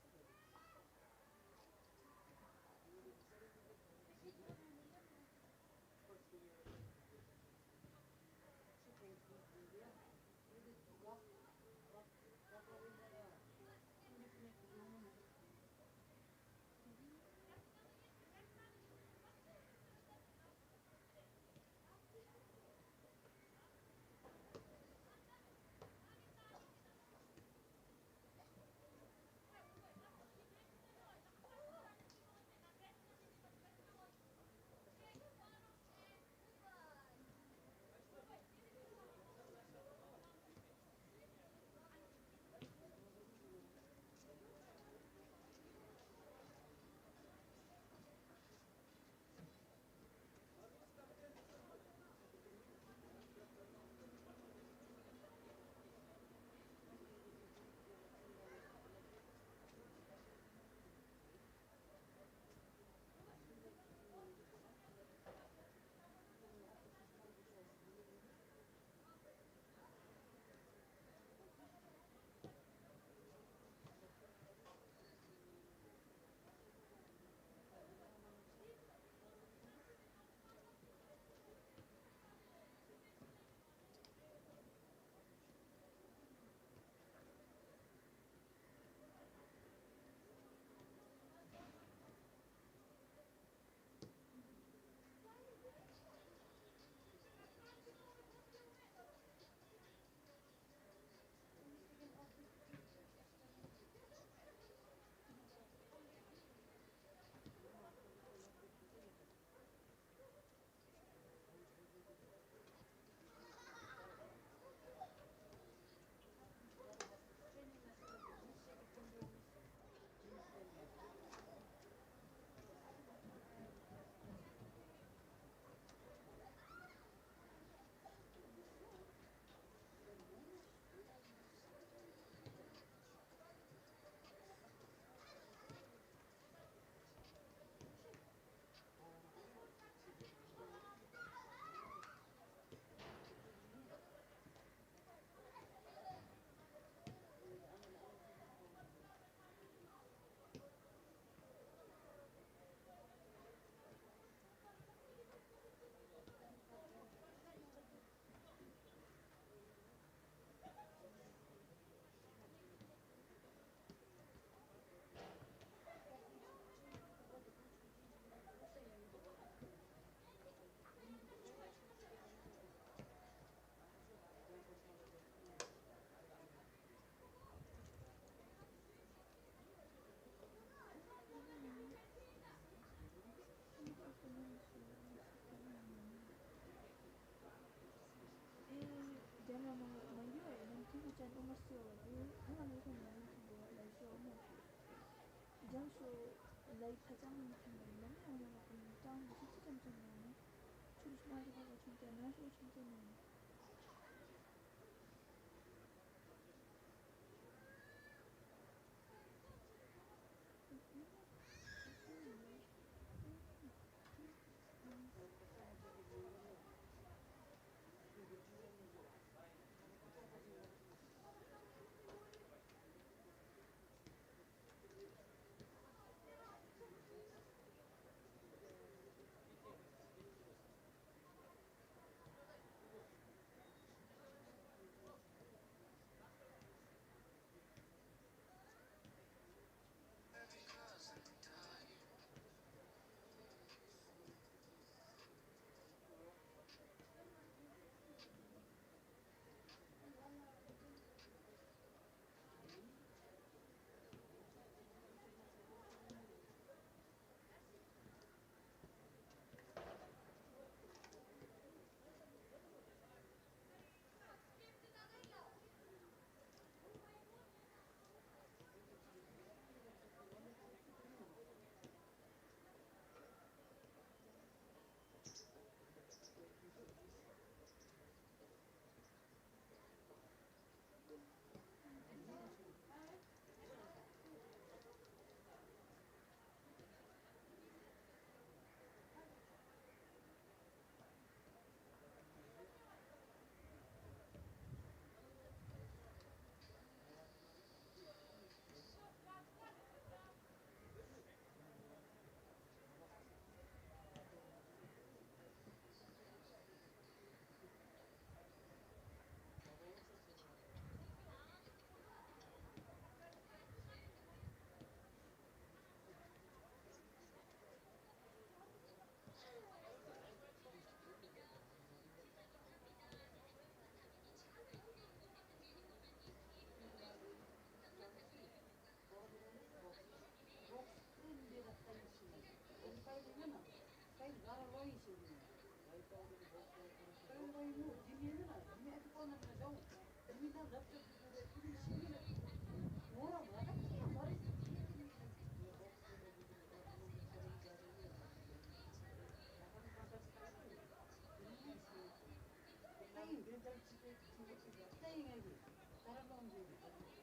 플레잉에게 따라가면 되는 12대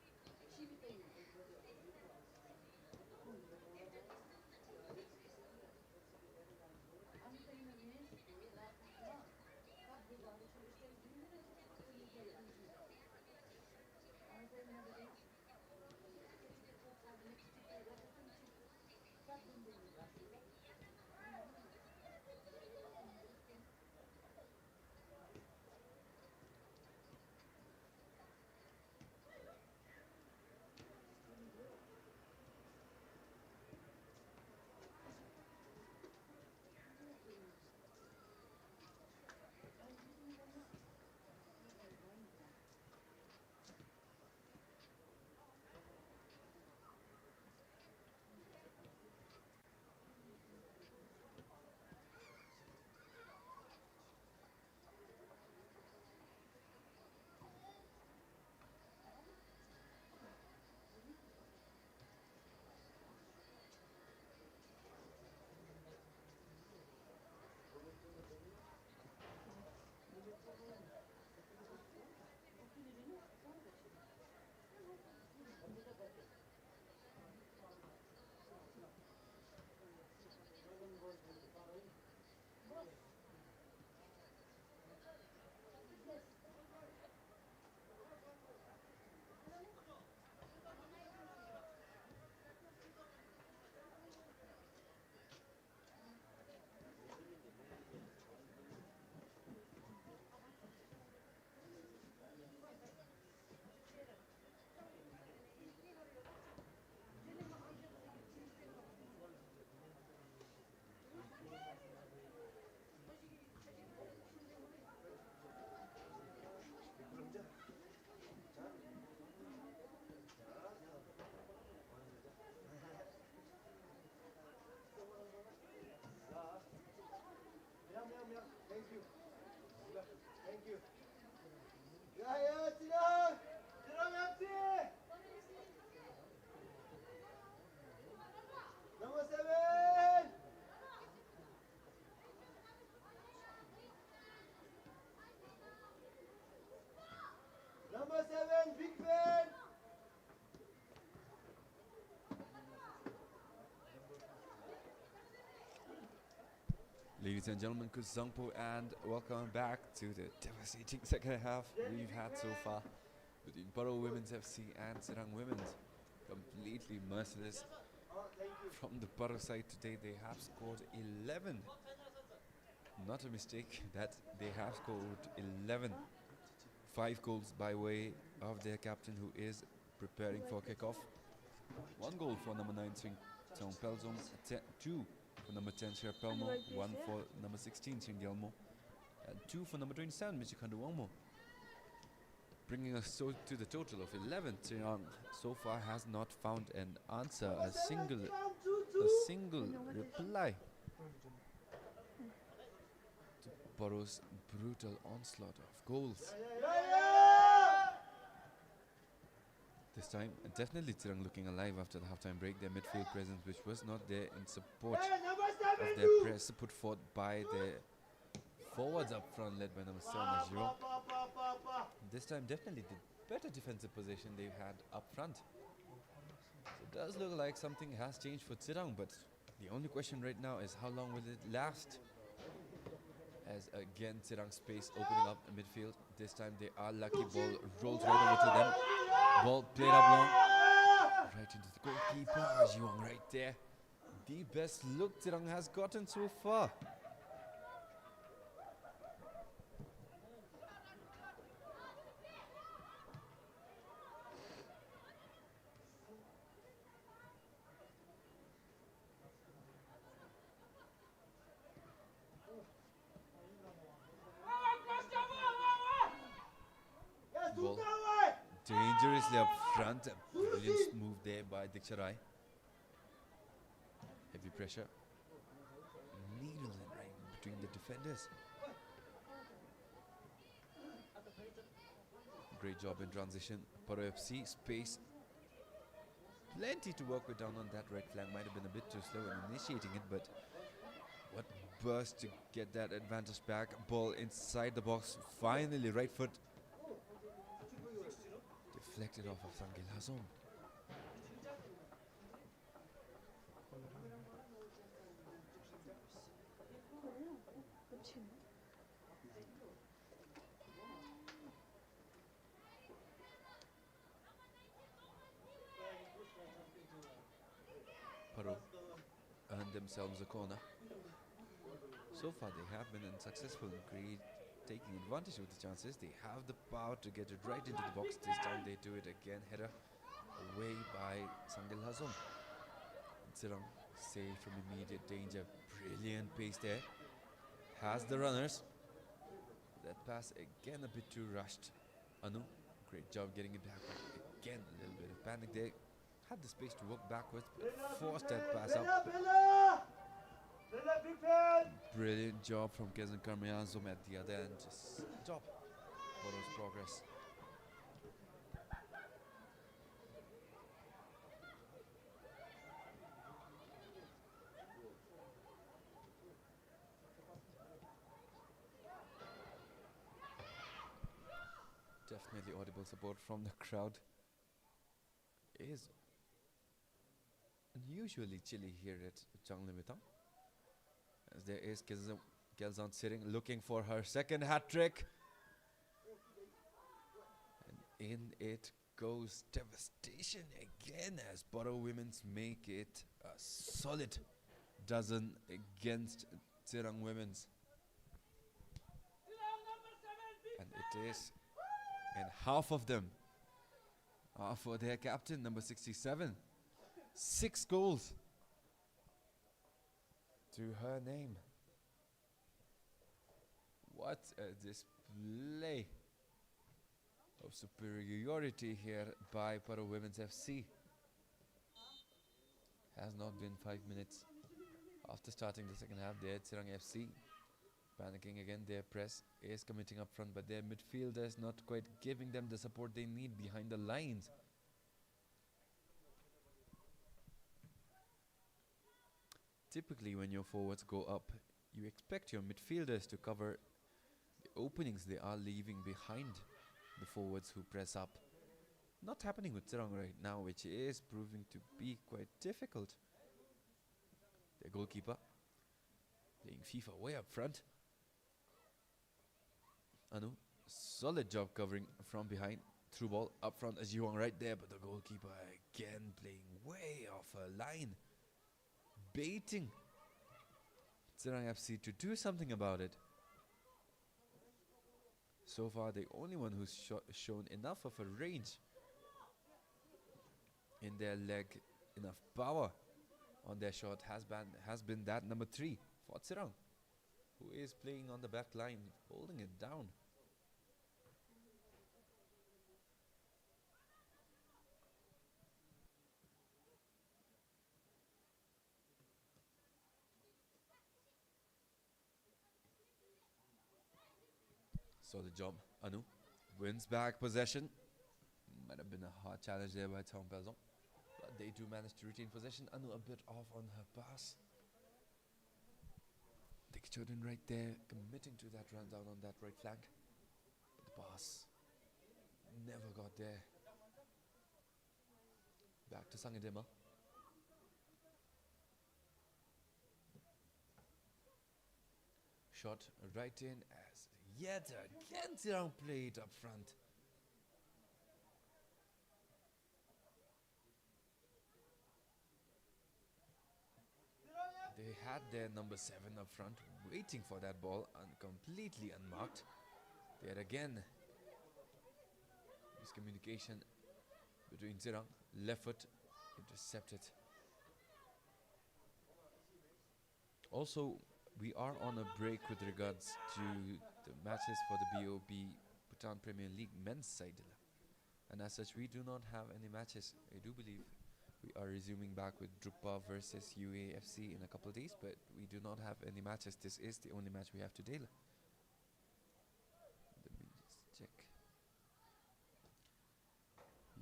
1 Thank you. Thank you. 야, 지랑! 지랑 MC! Number 7! Number 7, Big fan! Ladies and gentlemen, Kuzangpo, and welcome back to the devastating second half we've had so far between PARO Women's FC and TSIRANG Women's. Completely merciless. From the PARO side today, they have scored 11. Not a mistake that they have scored 11. 5 goals by way of their captain, who is preparing for kickoff. 1 goal for number 9 Swing Tong Pelzom, 2 for number 10 Sher Pelmo, 1 for number 16 Shin Gelmo, and 2 for number 27 Michikando Wangmo. Bringing us to the total of 11. TSIRANG so far has not found an answer, a single reply to PARO's brutal onslaught of goals. This time, definitely TSIRANG looking alive after the halftime break. Their midfield presence, which was not there in support of their press put forth by the forwards up front, led by number 7 Ajiro. This time, definitely the better defensive position they've had up front. So it does look like something has changed for TSIRANG, but the only question right now is how long will it last? As again, TSIRANG space opening up in midfield. This time they are lucky. Ball rolls right over to them. Ball played up long, right into the goalkeeper. Jiwang right there. The best look TSIRANG has gotten so far. Ball dangerously up front. A brilliant move there by Diksharai. Heavy pressure. Needle and right between the defenders. Great job in transition. PARO FC space. Plenty to work with down on that right flank. Might have been a bit too slow in initiating it, but what burst to get that advantage back. Ball inside the box. Finally, right foot deflected off of Sangil Hazom. Paro earned themselves a corner. So far they have been unsuccessful in taking advantage of the chances. They have the power to get it right into the box. This time they do it again. Header away by Sangil Hazom. TSIRANG saved from immediate danger. Brilliant pace there. Has the runners. That pass again a bit too rushed. Anu, great job getting it back. Again a little bit of panic there. Had the space to work backwards, but forced that pass up. Brilliant job from Kezan Karmayazum at the other end. Just stop Paro's progress. Definitely audible support from the crowd. It is unusually chilly here at Changlimithang, as there is Kelzan sitting looking for her second hat trick, and in it goes devastation again as Paro Women's make it a solid dozen against TSIRANG Women's, and it is, and half of them are for their captain, number 67. 6 goals to her name. What a display of superiority here by Paro Women's FC. Has not been 5 minutes after starting the second half there. TSIRANG FC panicking again. Their press is committing up front, but their midfielders not quite giving them the support they need behind the lines. Typically when your forwards go up, you expect your midfielders to cover the openings they are leaving behind the forwards who press up. Not happening with TSIRANG right now, which is proving to be quite difficult. Their goalkeeper playing FIFA way up front. Anu, solid job covering from behind. Through ball up front as Yuang right there, but the goalkeeper again playing way off her line. Baiting TSIRANG FC to do something about it. So far the only one who's shown enough of a range in their leg, enough power on their shot has been that number 3 for TSIRANG, who is playing on the back line, holding it down. Solid job. Anu wins back possession. Might have been a hard challenge there by Tong Pelzon, but they do manage to retain possession. Anu a bit off on her pass. Dick Choden right there, committing to that run down on that right flank. But the pass never got there. Back to Sangidima. Shot right in as yet again TSIRANG played up front. They had their number 7 up front waiting for that ball and completely unmarked. There again, miscommunication between TSIRANG. Left foot intercepted. Also, we are on a break with regards to the matches for the BOB Bhutan Premier League men's side. And as such, we do not have any matches. I do believe we are resuming back with Drukpa versus UAFC in a couple of days, but we do not have any matches. This is the only match we have today. Let me just check.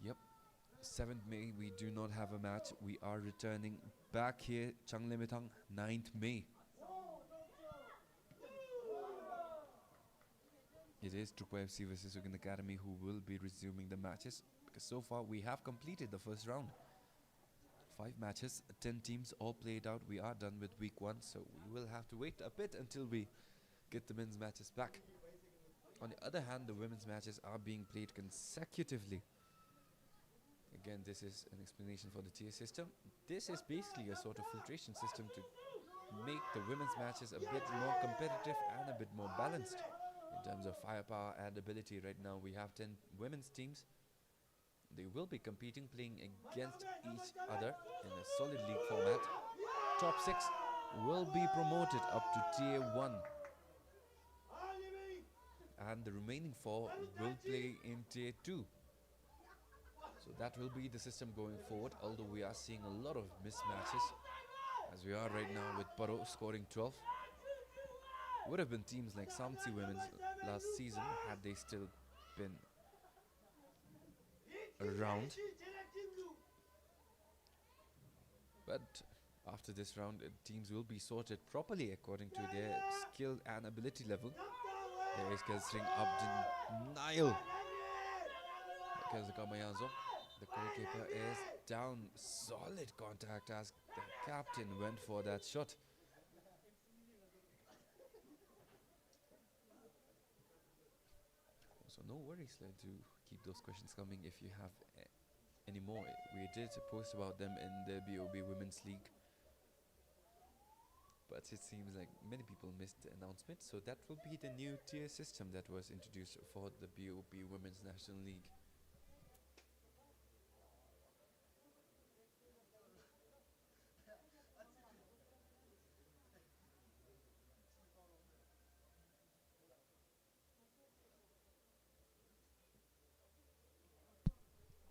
Yep, 7th May, we do not have a match. We are returning back here, Changlimithang, 9th May. It is Trukwa FC versus Sugan Academy who will be resuming the matches, because so far we have completed the first round. 5 matches, 10 teams all played out. We are done with week 1, so we will have to wait a bit until we get the men's matches back. On the other hand, the women's matches are being played consecutively. Again, this is an explanation for the tier system. This is basically a sort of filtration system to make the women's matches a bit more competitive and a bit more balanced in terms of firepower and ability. Right now we have 10 women's teams. They will be competing, playing against each other in a solid league format. Top 6 will be promoted up to tier 1, and the remaining 4 will play in tier 2. So that will be the system going forward, although we are seeing a lot of mismatches, as we are right now with PARO scoring 12. Would have been teams like Samsi Women's last season had they still been around. But after this round, teams will be sorted properly according to their skill and ability level. There is Kelsring Abdin Nile. The goalkeeper is down. Solid contact as the captain went for that shot. So no worries, like, to keep those questions coming if you have any more. We did post about them in the BOB Women's League, but it seems like many people missed the announcement. So that will be the new tier system that was introduced for the BOB Women's National League.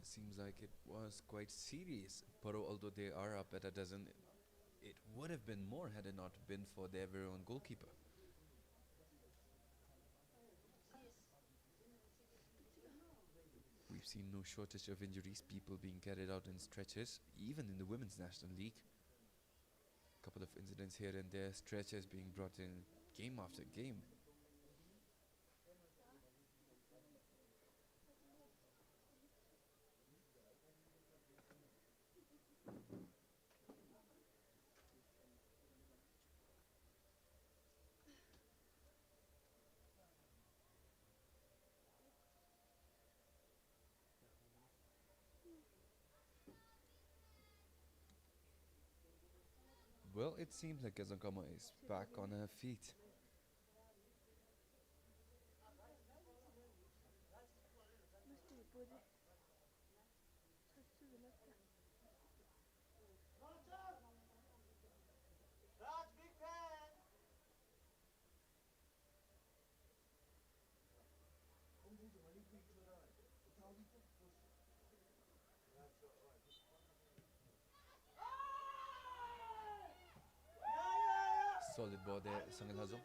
Seems like it was quite serious. PARO, although they are up at a dozen, it would have been more had it not been for their very own goalkeeper. We've seen no shortage of injuries, people being carried out in stretchers, even in the Women's National League. A couple of incidents here and there, stretchers being brought in game after game. Well, it seems like Kazankama is back on her feet. Solid ball there, Sangil Hazom.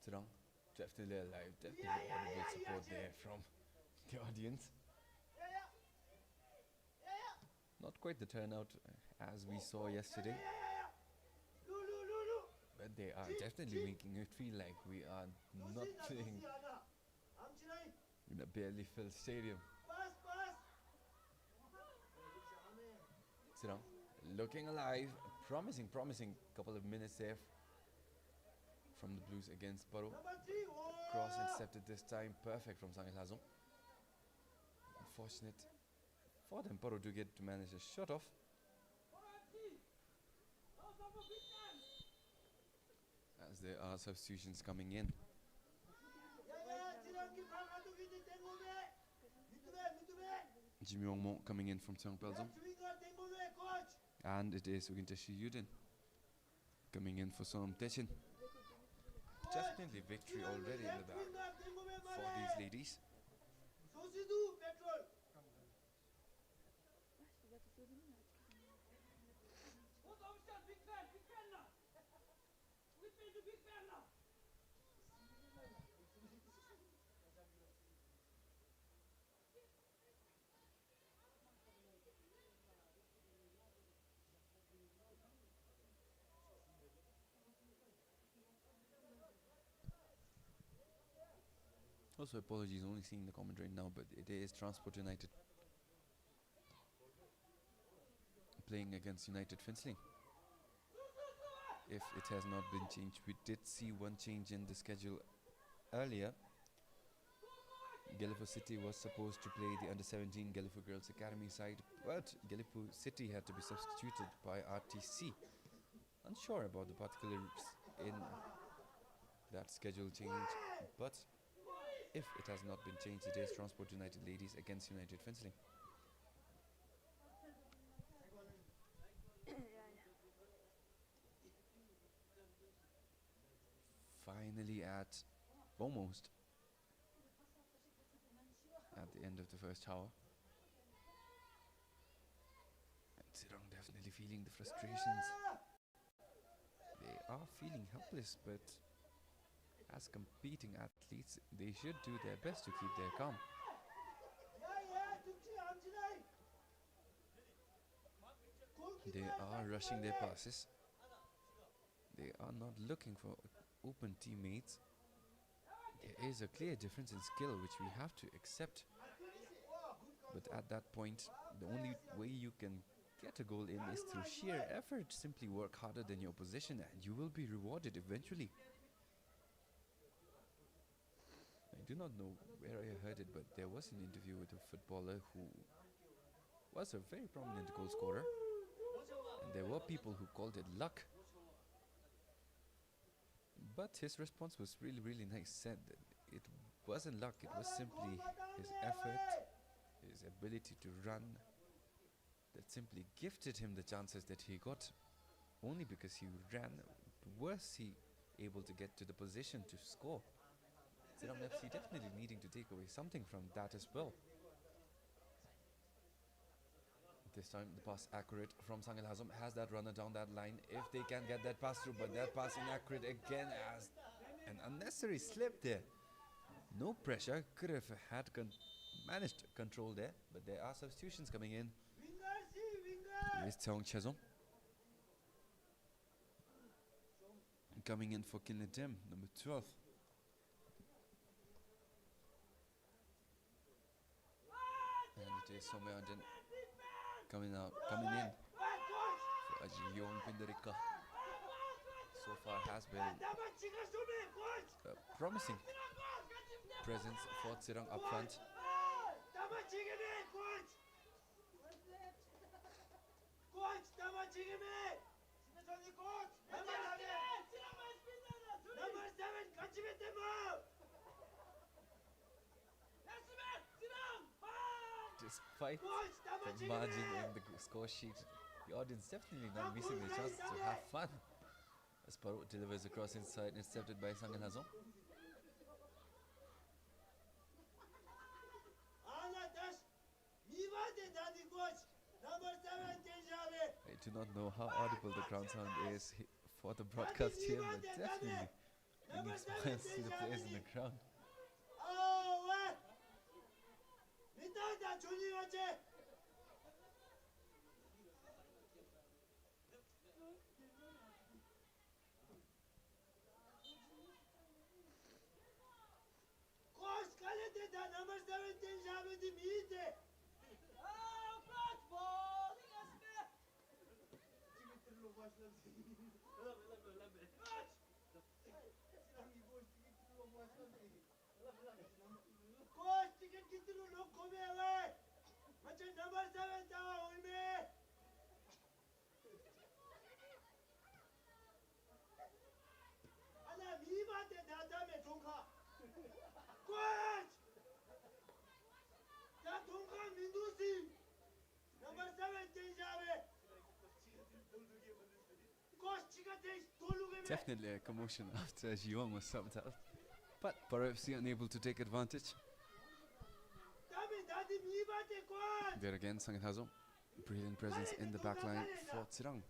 TSIRANG, definitely alive, definitely audible support there from the audience. Not quite the turnout as we saw yesterday, but they are definitely making it feel like we are not playing in a barely filled stadium. TSIRANG looking alive, promising couple of minutes there from the Blues against PARO. Cross intercepted this time, perfect from Sangil Hazom. Unfortunate for them, PARO do get to manage a shot off. As there are substitutions coming in. Jimmy Ongmo coming in from Seong Pelzong. And it is Ugintashi Yudin coming in for Sonam Techin. definitely victory already in the bag for these ladies. 소시도 페트롤. Reste da tesoura minha, Also, apologies, only seeing the comment right now, but it is Transport United playing against United Finchley. If it has not been changed, we did see one change in the schedule earlier. Gallipoli City was supposed to play the under-17 Gallipoli Girls Academy side, but Gallipoli City had to be substituted by RTC. Unsure about the particulars in that schedule change, but if it has not been changed, it is Transport United ladies against United Finchley. Finally almost at the end of the first hour. And TSIRANG definitely feeling the frustrations. They are feeling helpless, but as competing athletes, they should do their best to keep their calm. They are rushing their passes. They are not looking for open teammates. There is a clear difference in skill which we have to accept. But at that point, the only way you can get a goal in is through sheer effort. Simply work harder than your opposition and you will be rewarded eventually. I do not know where I heard it, but there was an interview with a footballer who was a very prominent goal scorer. And there were people who called it luck. But his response was really, really nice. Said that it wasn't luck, it was simply his effort, his ability to run that simply gifted him the chances that he got. Only because he ran was he able to get to the position to score. TSIRANG FC definitely needing to take away something from that as well. This time the pass accurate from Sang El Hazm, has that runner down that line if they can get that pass through, but that pass inaccurate again as an unnecessary slip there. No pressure, could have had managed control there, but there are substitutions coming in. Here's Cheong Chezong coming in for Kinledim, number 12. And it is Someandin coming in for Ajiyong Pindarika. So far has been a promising presence for TSIRANG up front. Despite the margin in the score sheet, the audience definitely not missing the chance to have fun. As PARO delivers across inside, intercepted by Sang El Hazm. I do not know how audible the ground sound is for the broadcast here, but definitely bringing smiles to the players in the ground. Definitely a commotion after Jiwang was subbed out. But Paro FC unable to take advantage. There again, Sangit Hazo. Brilliant presence in the back line for TSIRANG.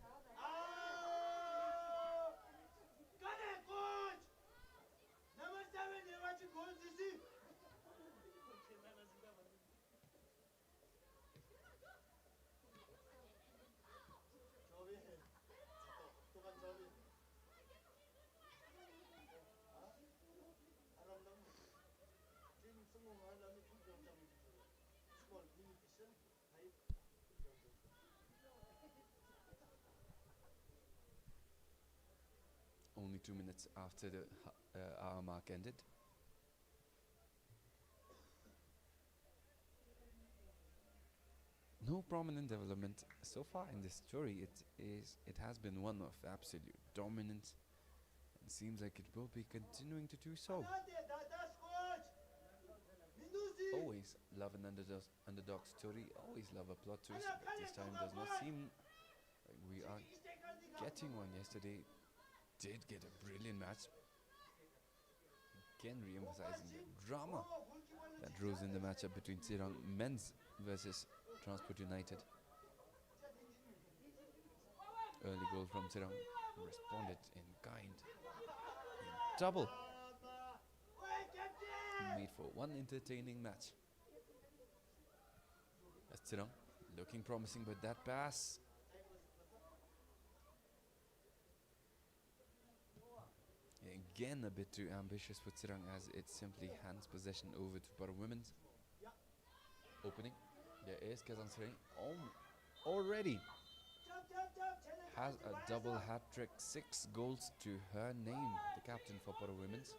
Only 2 minutes after the hour mark ended. No prominent development so far in this story. It has been one of absolute dominance, and seems like it will be continuing to do so. Always love an underdog story. Always love a plot twist. But this time does not seem like we are getting one. Yesterday did get a brilliant match. Again, re-emphasizing the drama that rose in the matchup between TSIRANG men's versus Transport United. Early goal from TSIRANG, responded in kind. Double. Made for one entertaining match. As TSIRANG looking promising, but that pass. Again a bit too ambitious for TSIRANG, as it simply hands possession over to PARO Women's. Opening. There is Kazan Sering already has a double hat-trick, 6 goals to her name, the captain for PARO Women's.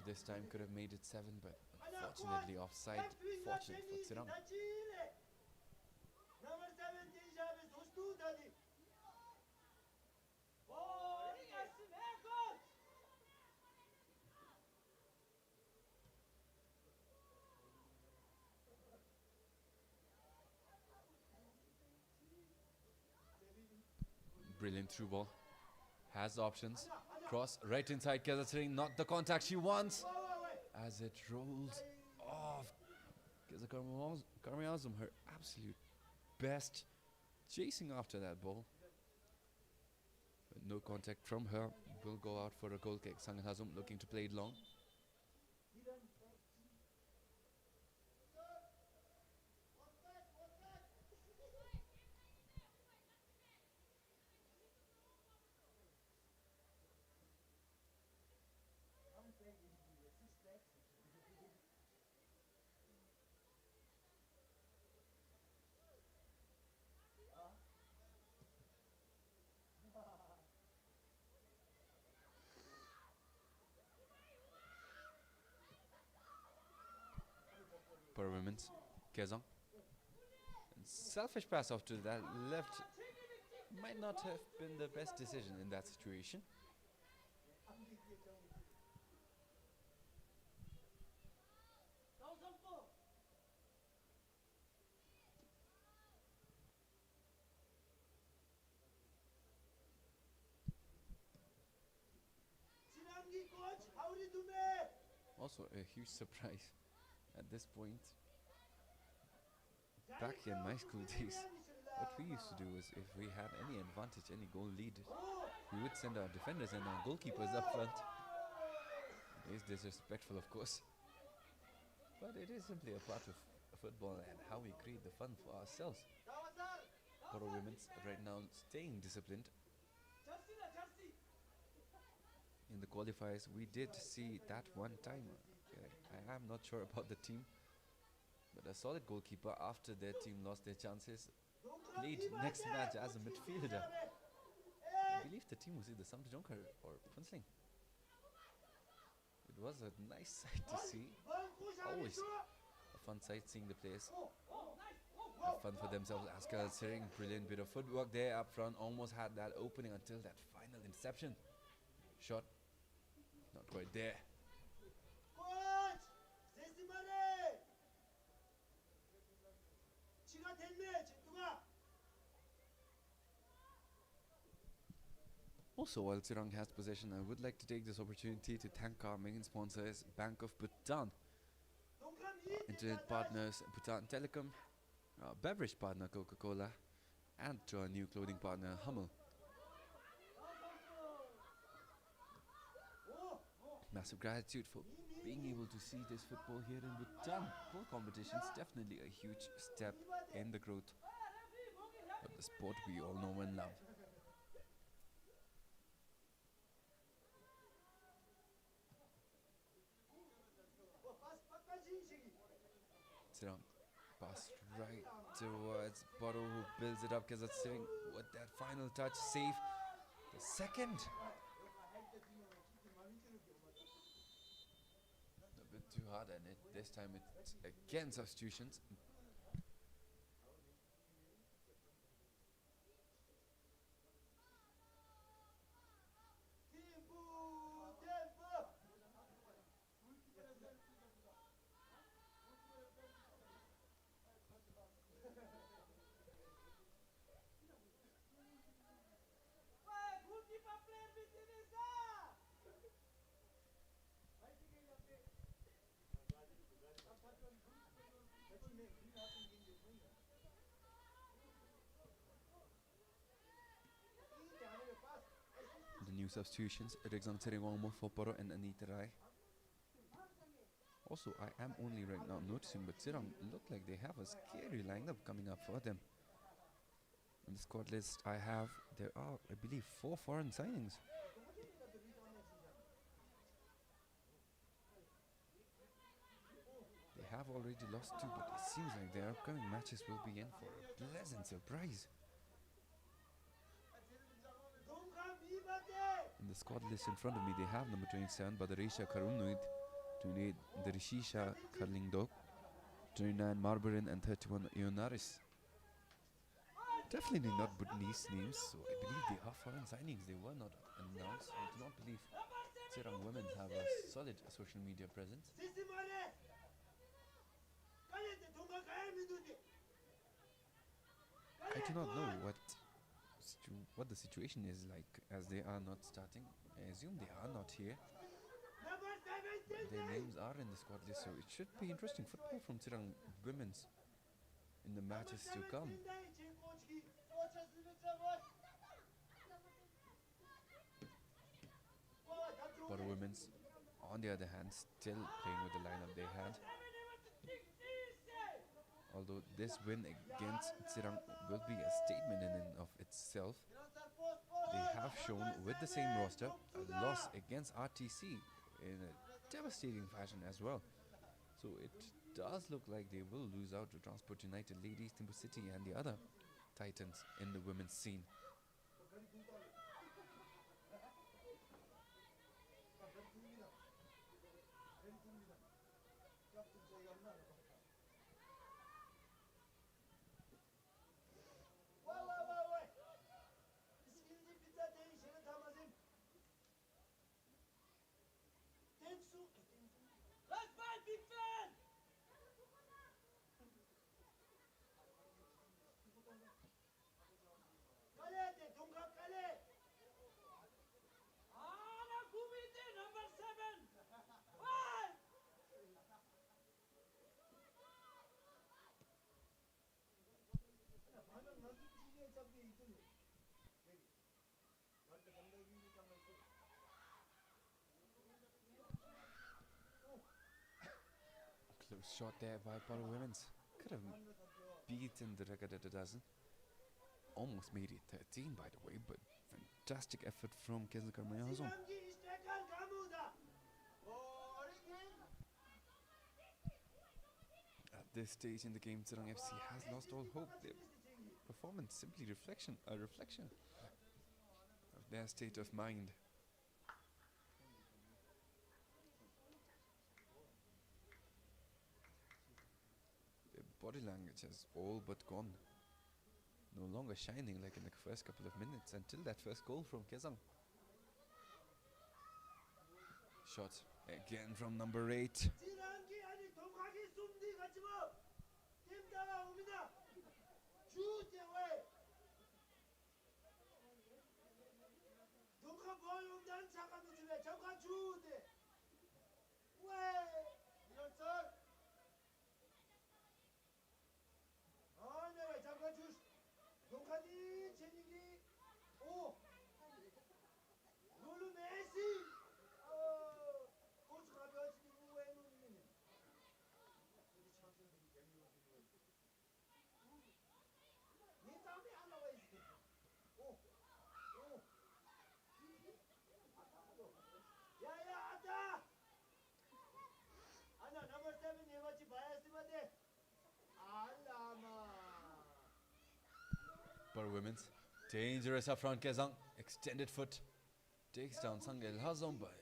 This time could have made it 7, but unfortunately offside. Fortunate for TSIRANG. Brilliant through ball. Has options. Cross right inside. Keza not the contact she wants. As it rolls off. Keza Karmiazum, her absolute best. Chasing after that ball. But no contact from her. Will go out for a goal kick. Sangit Hazum looking to play it long. PARO Women's. Kezang. Selfish pass off to that left. Might not have been the best decision in that situation. Also a huge surprise at this point. Back in my school days, what we used to do is, if we had any advantage, any goal lead, we would send our defenders and our goalkeepers up front. It is disrespectful, of course, but it is simply a part of football and how we create the fun for ourselves. PARO Women's right now staying disciplined. In the qualifiers, we did see that one time. I am not sure about the team, but a solid goalkeeper after their team lost their chances played next match as a midfielder. I believe the team was either Samtajonkar or Punsling. It was a nice sight to see. Always a fun sight seeing the players have fun for themselves. Askar Sering, brilliant bit of footwork there up front. Almost had that opening until that final interception. Shot, not quite there. Also, while Tirang has possession, I would like to take this opportunity to thank our main sponsors, Bank of Bhutan, internet partners Bhutan Telecom, our beverage partner Coca-Cola, and to our new clothing partner Hummel. Massive gratitude for being able to see this football here in Bhutan. Full competitions definitely a huge step in the growth of the sport we all know and love. Tirang pass right towards Baro, who builds it up. TSIRANG with that final touch, save the second. A bit too hard, and this time it's again substitutions. The new substitutions, Rexon Tirang for PARO and Anita Rai. Also, I am only right now noticing, but Tirang look like they have a scary lineup coming up for them. In the squad list I have, there are, I believe, 4 foreign signings. They have already lost 2, but it seems like their upcoming matches will be in for a pleasant surprise. In the squad list in front of me, they have number 27 Badarisha Karunuid, 28 Darishisha Karlingdok, 29 Marbarin, and 31 Ionaris. Definitely not Bhutanese names, so I believe they are foreign signings. They were not announced. I do not believe TSIRANG women have a solid social media presence. I do not know what the situation is like, as they are not starting. I assume they are not here. Their names are in the squad list, so it should be interesting football from TSIRANG women's in the matches to come. PARO women's, on the other hand, still playing with the lineup they had. Although this win against TSIRANG will be a statement in and of itself, they have shown with the same roster a loss against RTC in a devastating fashion as well. So it does look like they will lose out to Transport United, Ladies, Timber City, and the other titans in the women's scene. Close shot there by PARO women's. Could have beaten the record at a dozen. Almost made it 13, by the way, but fantastic effort from Kezakar Mayazon. At this stage in the game, TSIRANG FC has lost all hope. Their performance simply a reflection of their state of mind. Their body language has all but gone. No longer shining like in the first couple of minutes until that first goal from Kezang. Shot again from number 8. 잠깐 주래 잠깐 주대 왜 이런 썰 내가 잠깐 주 녹화니 제니기 오 롤루 메시 고추 가벼워지니 왜 놓니 어디 참선들이 재미로 주는 네 다음에 안 나와 있을 오 야야 아따 아나 넘버 7 네마치 바야스마데 알라마 Paro women's. Dangerous up front, Kezang. Extended foot. Takes down Sangel Hazom, but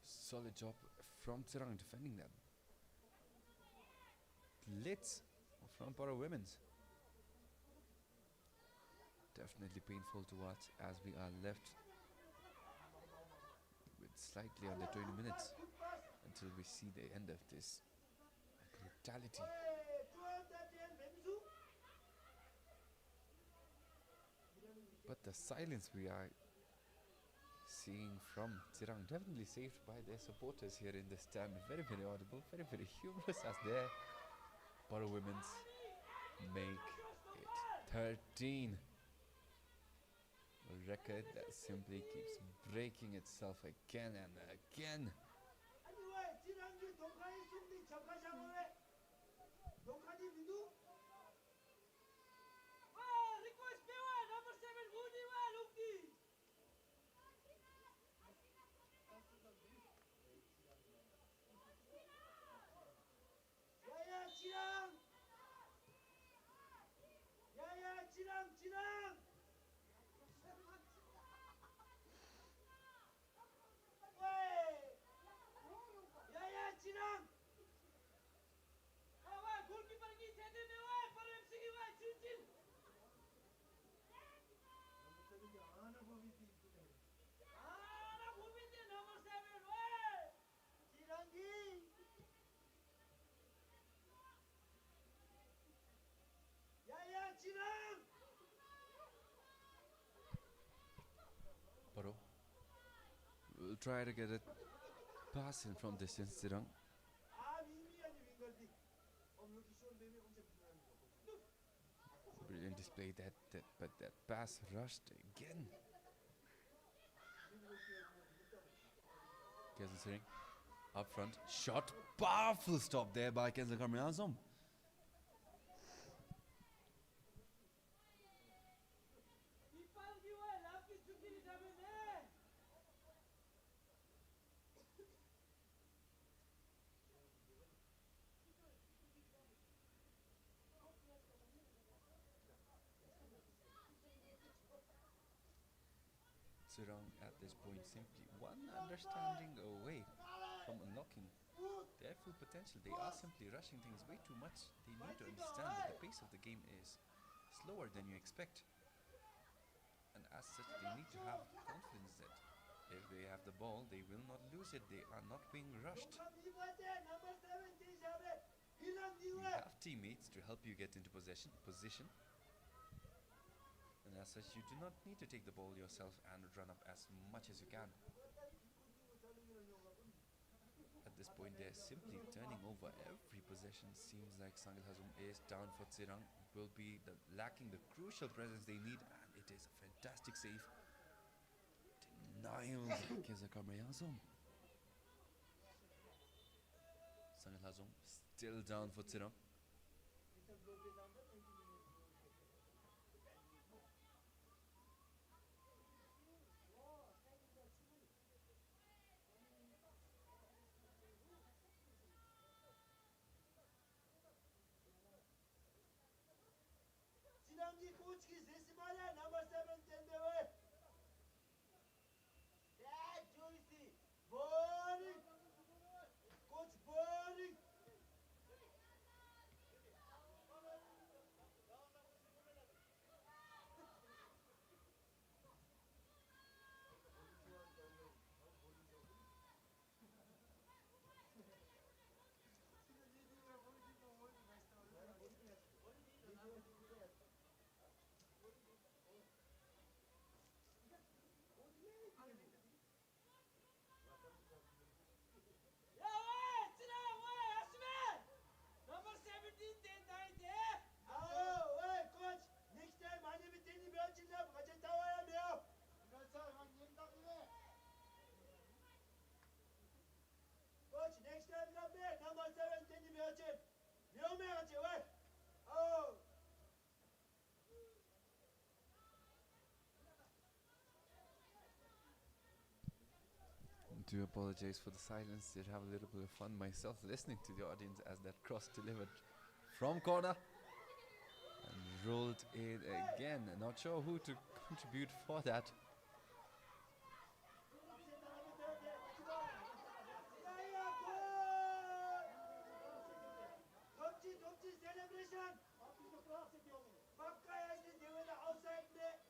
solid job from TSIRANG defending that blitz from Paro women's. Definitely painful to watch as we are left with slightly under 20 minutes until we see the end of this brutality. But the silence we are seeing from TSIRANG, definitely saved by their supporters here in the stand. Very, very audible, very, very humorous as their Paro women's make it 13. A record that simply keeps breaking itself again and again. 지랑 야야 지랑 와 골키퍼기 제대로 와 바로 MC기 와 진진 아나 보비디 아나 보비디 넘버 7 와 지랑기 야야 지랑 Paro will try to get it pass in from distance. TSIRANG brilliant display but that pass rushed again. TSIRANG up front, shot, powerful stop there by Kenza Karmiazom. TSIRANG at this point simply one understanding away from unlocking their full potential. They are simply rushing things way too much. They need to understand that the pace of the game is slower than you expect. And as such, they need to have confidence that if they have the ball, they will not lose it. They are not being rushed. You have teammates to help you get into position. And as such, you do not need to take the ball yourself and run up as much as you can. At this point, they're simply turning over every possession. Seems like Sangil Hazum is down for TSIRANG. Will be lacking the crucial presence they need, and it is a fantastic save. Denial Keza Kamrayazum. Sangil Hazum still down for TSIRANG. 지랑기 코치기 세시마야 넘버 7 텐데왜 야 조이스 버링 코치 버링 Do apologize for the silence. Did have a little bit of fun myself listening to the audience as that cross delivered from corner and rolled it again. Not sure who to contribute for that. dom치 셀레브레이션. 막가야지 대회는 아웃사이드인데.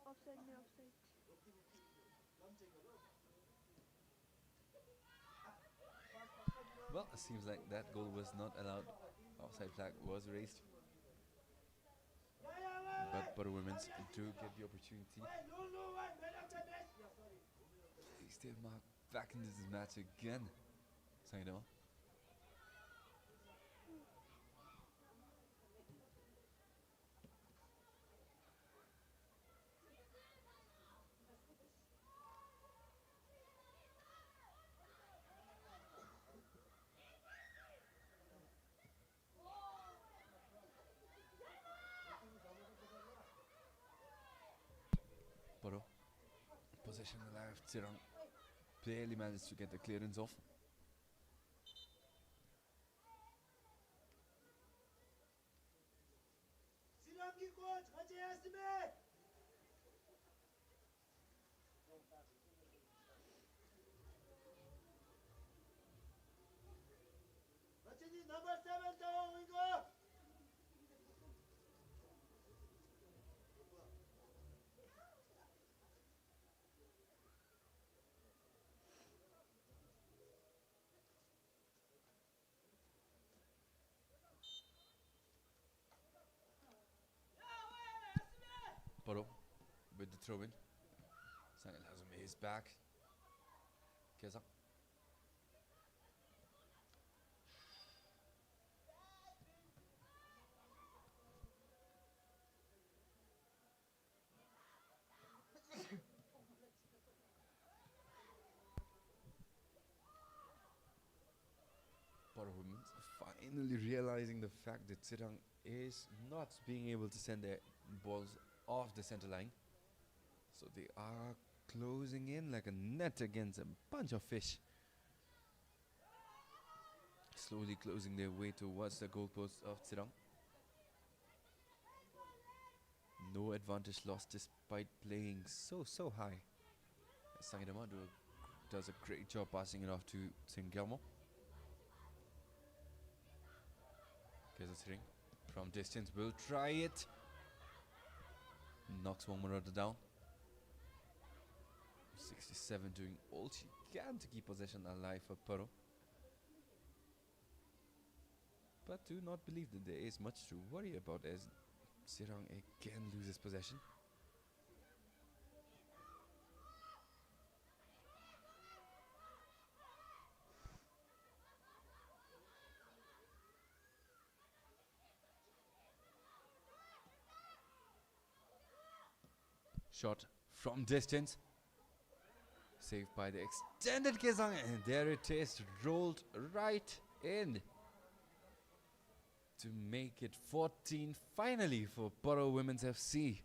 업사이드네, 업사이드. Well, it seems like that goal was not allowed. Offside flag was raised. But Paro Women's do get the opportunity. They still mark back into this match again. Saino. Paro. Possession alive. TSIRANG barely managed to get the clearance off. 지랑기골 저지했으면. 어쩐지 넘버 7 정인 거. Paro with the throw in. Sangil has him his back. Kesa. Paro Women finally realizing the fact that TSIRANG is not being able to send their balls off the center line. So they are closing in like a net against a bunch of fish. Slowly closing their way towards the goalpost of TSIRANG. No advantage lost despite playing so high. Sangidama does a great job passing it off to Singelmo. TSIRANG from distance will try it. Knocks one more down. 67 doing all she can to keep possession alive for Paro. But do not believe that there is much to worry about as TSIRANG again loses possession. Shot from distance. Saved by the extended Kesang, and there it is, rolled right in to make it 14 finally for Paro Women's FC.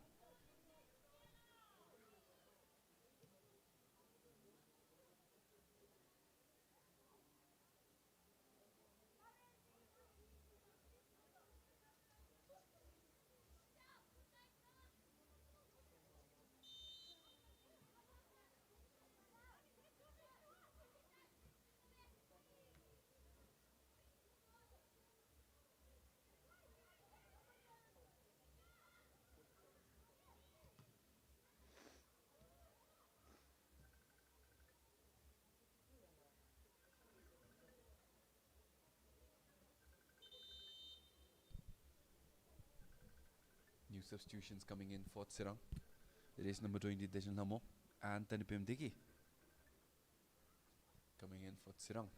New substitutions coming in for TSIRANG. Race number 20, Dejan Lamo and Tanipim Digi coming in for TSIRANG.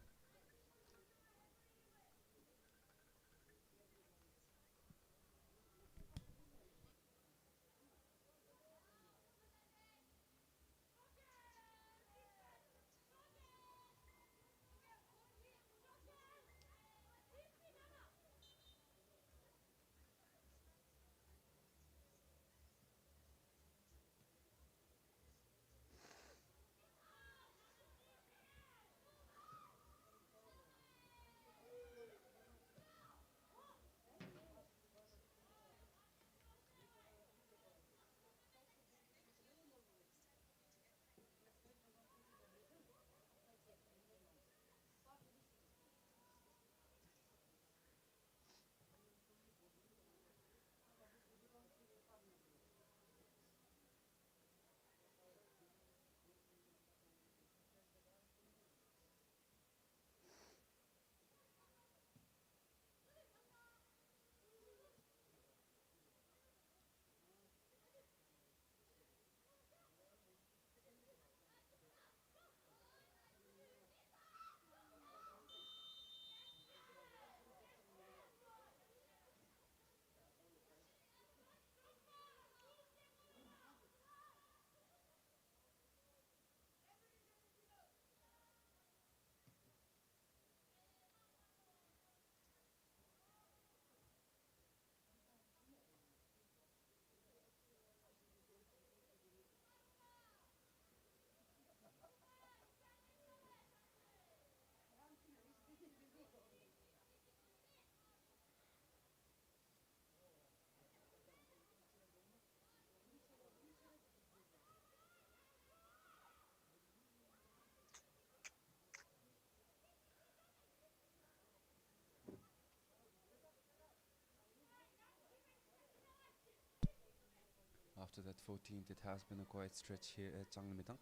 after that 14th, it has been a quiet stretch here at Changlemitang.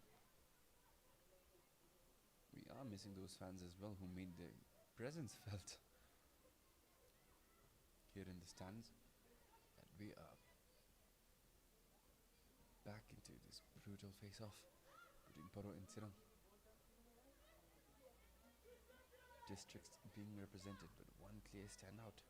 We are missing those fans as well who made their presence felt here in the stands. And we are back into this brutal face-off between PARO and TSIRANG. Districts being represented, but one clear standout.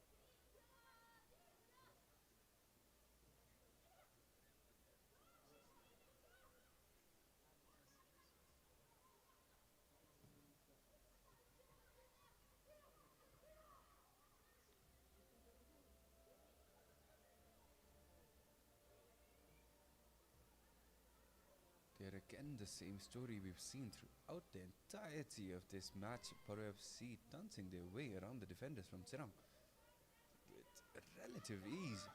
There again, the same story we've seen throughout the entirety of this match. PARO FC dancing their way around the defenders from TSIRANG with relative ease.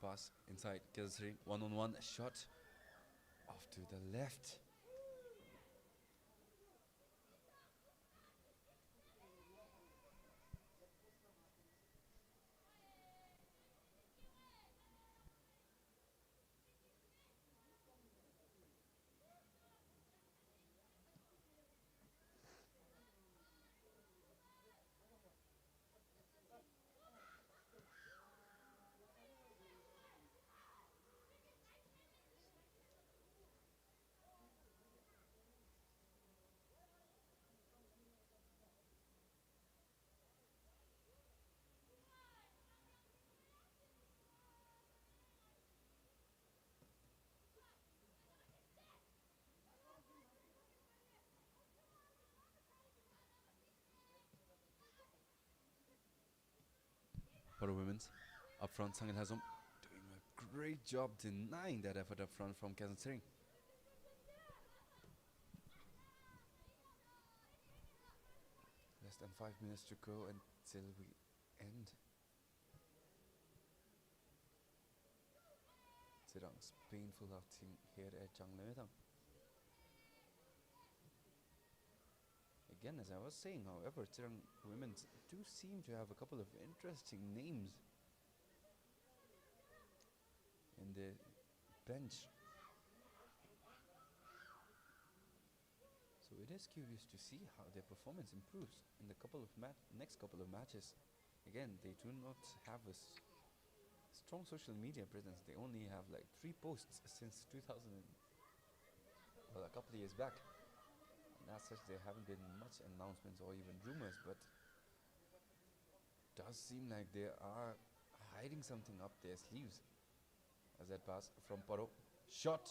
Pass inside, TSIRANG, one-on-one shot off to the left. PARO women's up front, Sangil Hazom doing a great job denying that effort up front from TSIRANG. Less than 5 minutes to go until we end TSIRANG's painful outing here at Changlemitang. Again, as I was saying, however, TSIRANG women do seem to have a couple of interesting names in the bench. So it is curious to see how their performance improves in the next couple of matches. Again, they do not have a strong social media presence. They only have like 3 posts since 2000, well, a couple of years back. And as such, there haven't been much announcements or even rumors, but does seem like they are hiding something up their sleeves. As that pass from PARO, shot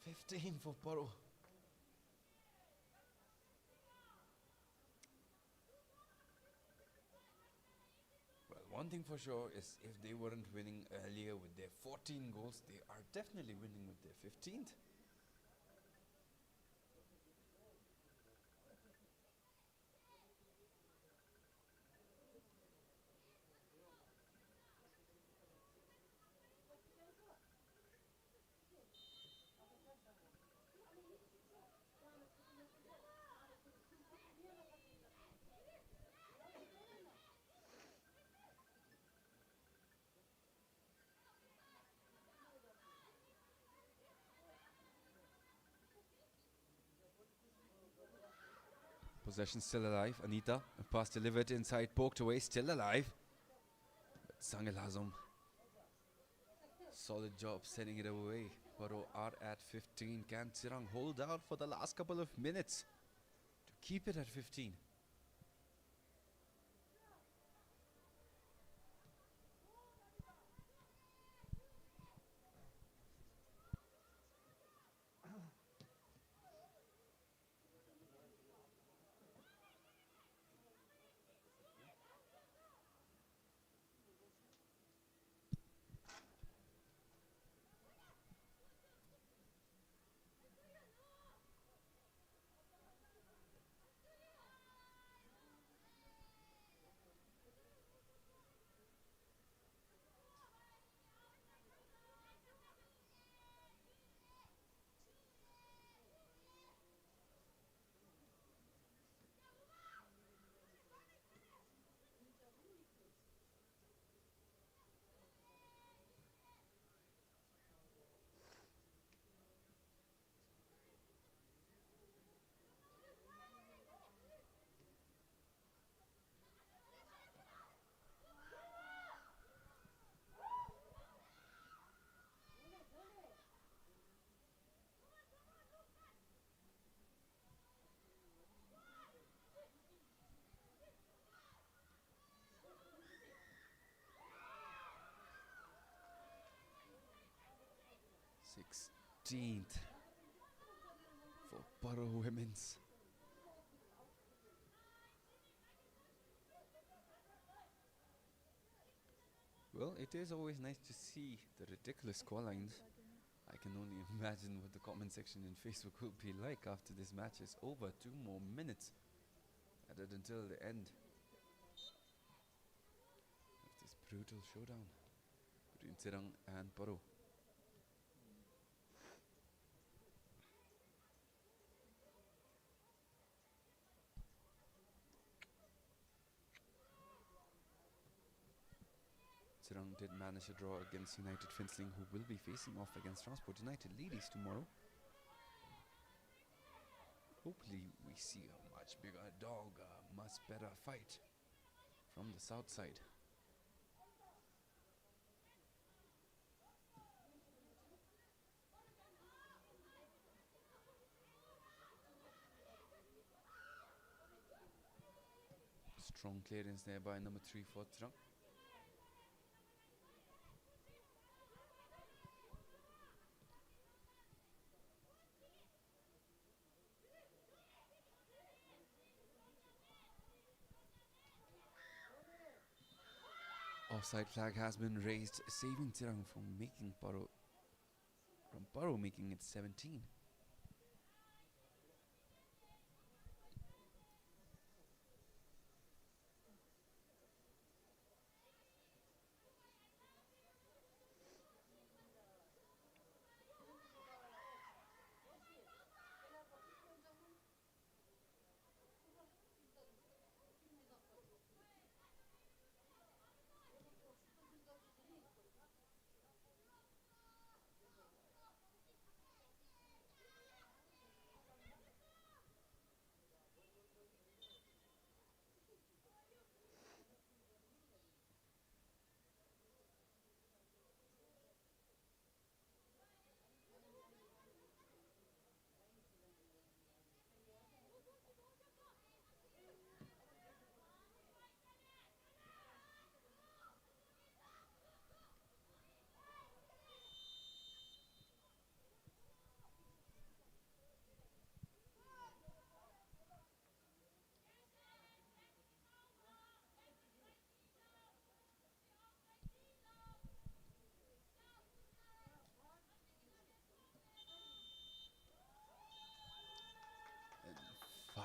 15 for PARO. Well, one thing for sure is if they weren't winning earlier with their 14 goals, they are definitely winning with their 15th. Possession still alive. Anita, a pass delivered inside, poked away, still alive. But Sangil Hazom, solid job sending it away. PARO are at 15. Can TSIRANG hold out for the last couple of minutes to keep it at 15? 15th for PARO Women's. Well, it is always nice to see the ridiculous scorelines. I can only imagine what the comment section in Facebook will be like after this match is over. 2 more minutes added until the end of this brutal showdown between TSIRANG and PARO. TSIRANG did manage a draw against United Finsling, who will be facing off against Transport United ladies tomorrow. Hopefully we see a much bigger dog, a much better fight from the south side. Strong clearance there by number 3 for TSIRANG. Offside flag has been raised, saving TSIRANG from PARO making it 17.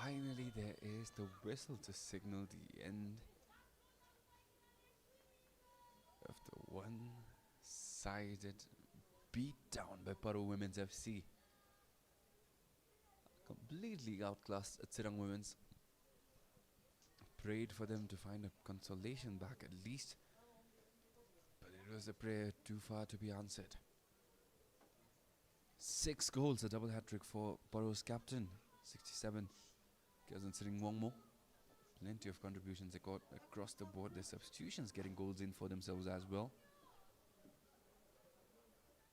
Finally, there is the whistle to signal the end of the one-sided beatdown by PARO Women's FC. Completely outclassed at TSIRANG Women's. Prayed for them to find a consolation back at least, but it was a prayer too far to be answered. 6 goals, a double hat-trick for PARO's captain, 67. Sering Wongmo. Plenty of contributions across the board. The substitutions getting goals in for themselves as well.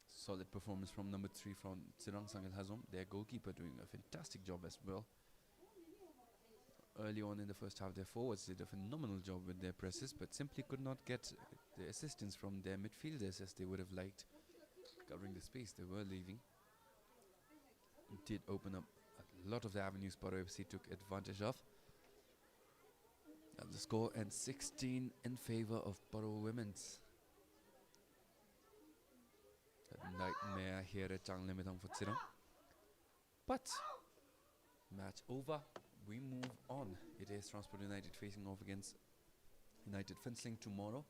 Solid performance from number 3 from TSIRANG, Sangil Hazom. Their goalkeeper doing a fantastic job as well. Early on in the first half, their forwards did a phenomenal job with their presses, but simply could not get the assistance from their midfielders as they would have liked, covering the space they were leaving. It did open up a lot of the avenues PARO FC took advantage of. And the score ends 16 in favor of PARO Women's. A nightmare here at Chang Limitang for TSIRANG. But match over. We move on. It is Transport United facing off against United Finsling tomorrow.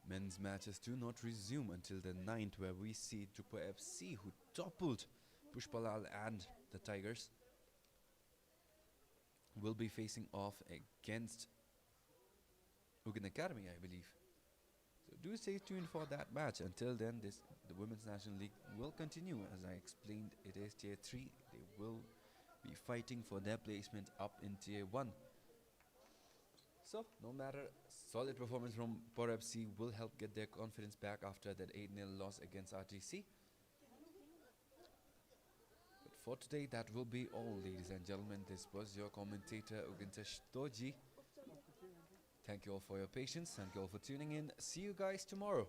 Men's matches do not resume until the 9th, where we see Jukpa FC, who toppled Pushpalal and the Tigers, will be facing off against Ugan Academy, I believe. So do stay tuned for that match. Until then, the Women's National League will continue. As I explained, it is Tier 3. They will be fighting for their placement up in Tier 1. So, no matter, solid performance from PARO FC will help get their confidence back after that 8-0 loss against RTC. But for today, that will be all, ladies and gentlemen. This was your commentator, Ugintesh Toji. Thank you all for your patience. Thank you all for tuning in. See you guys tomorrow.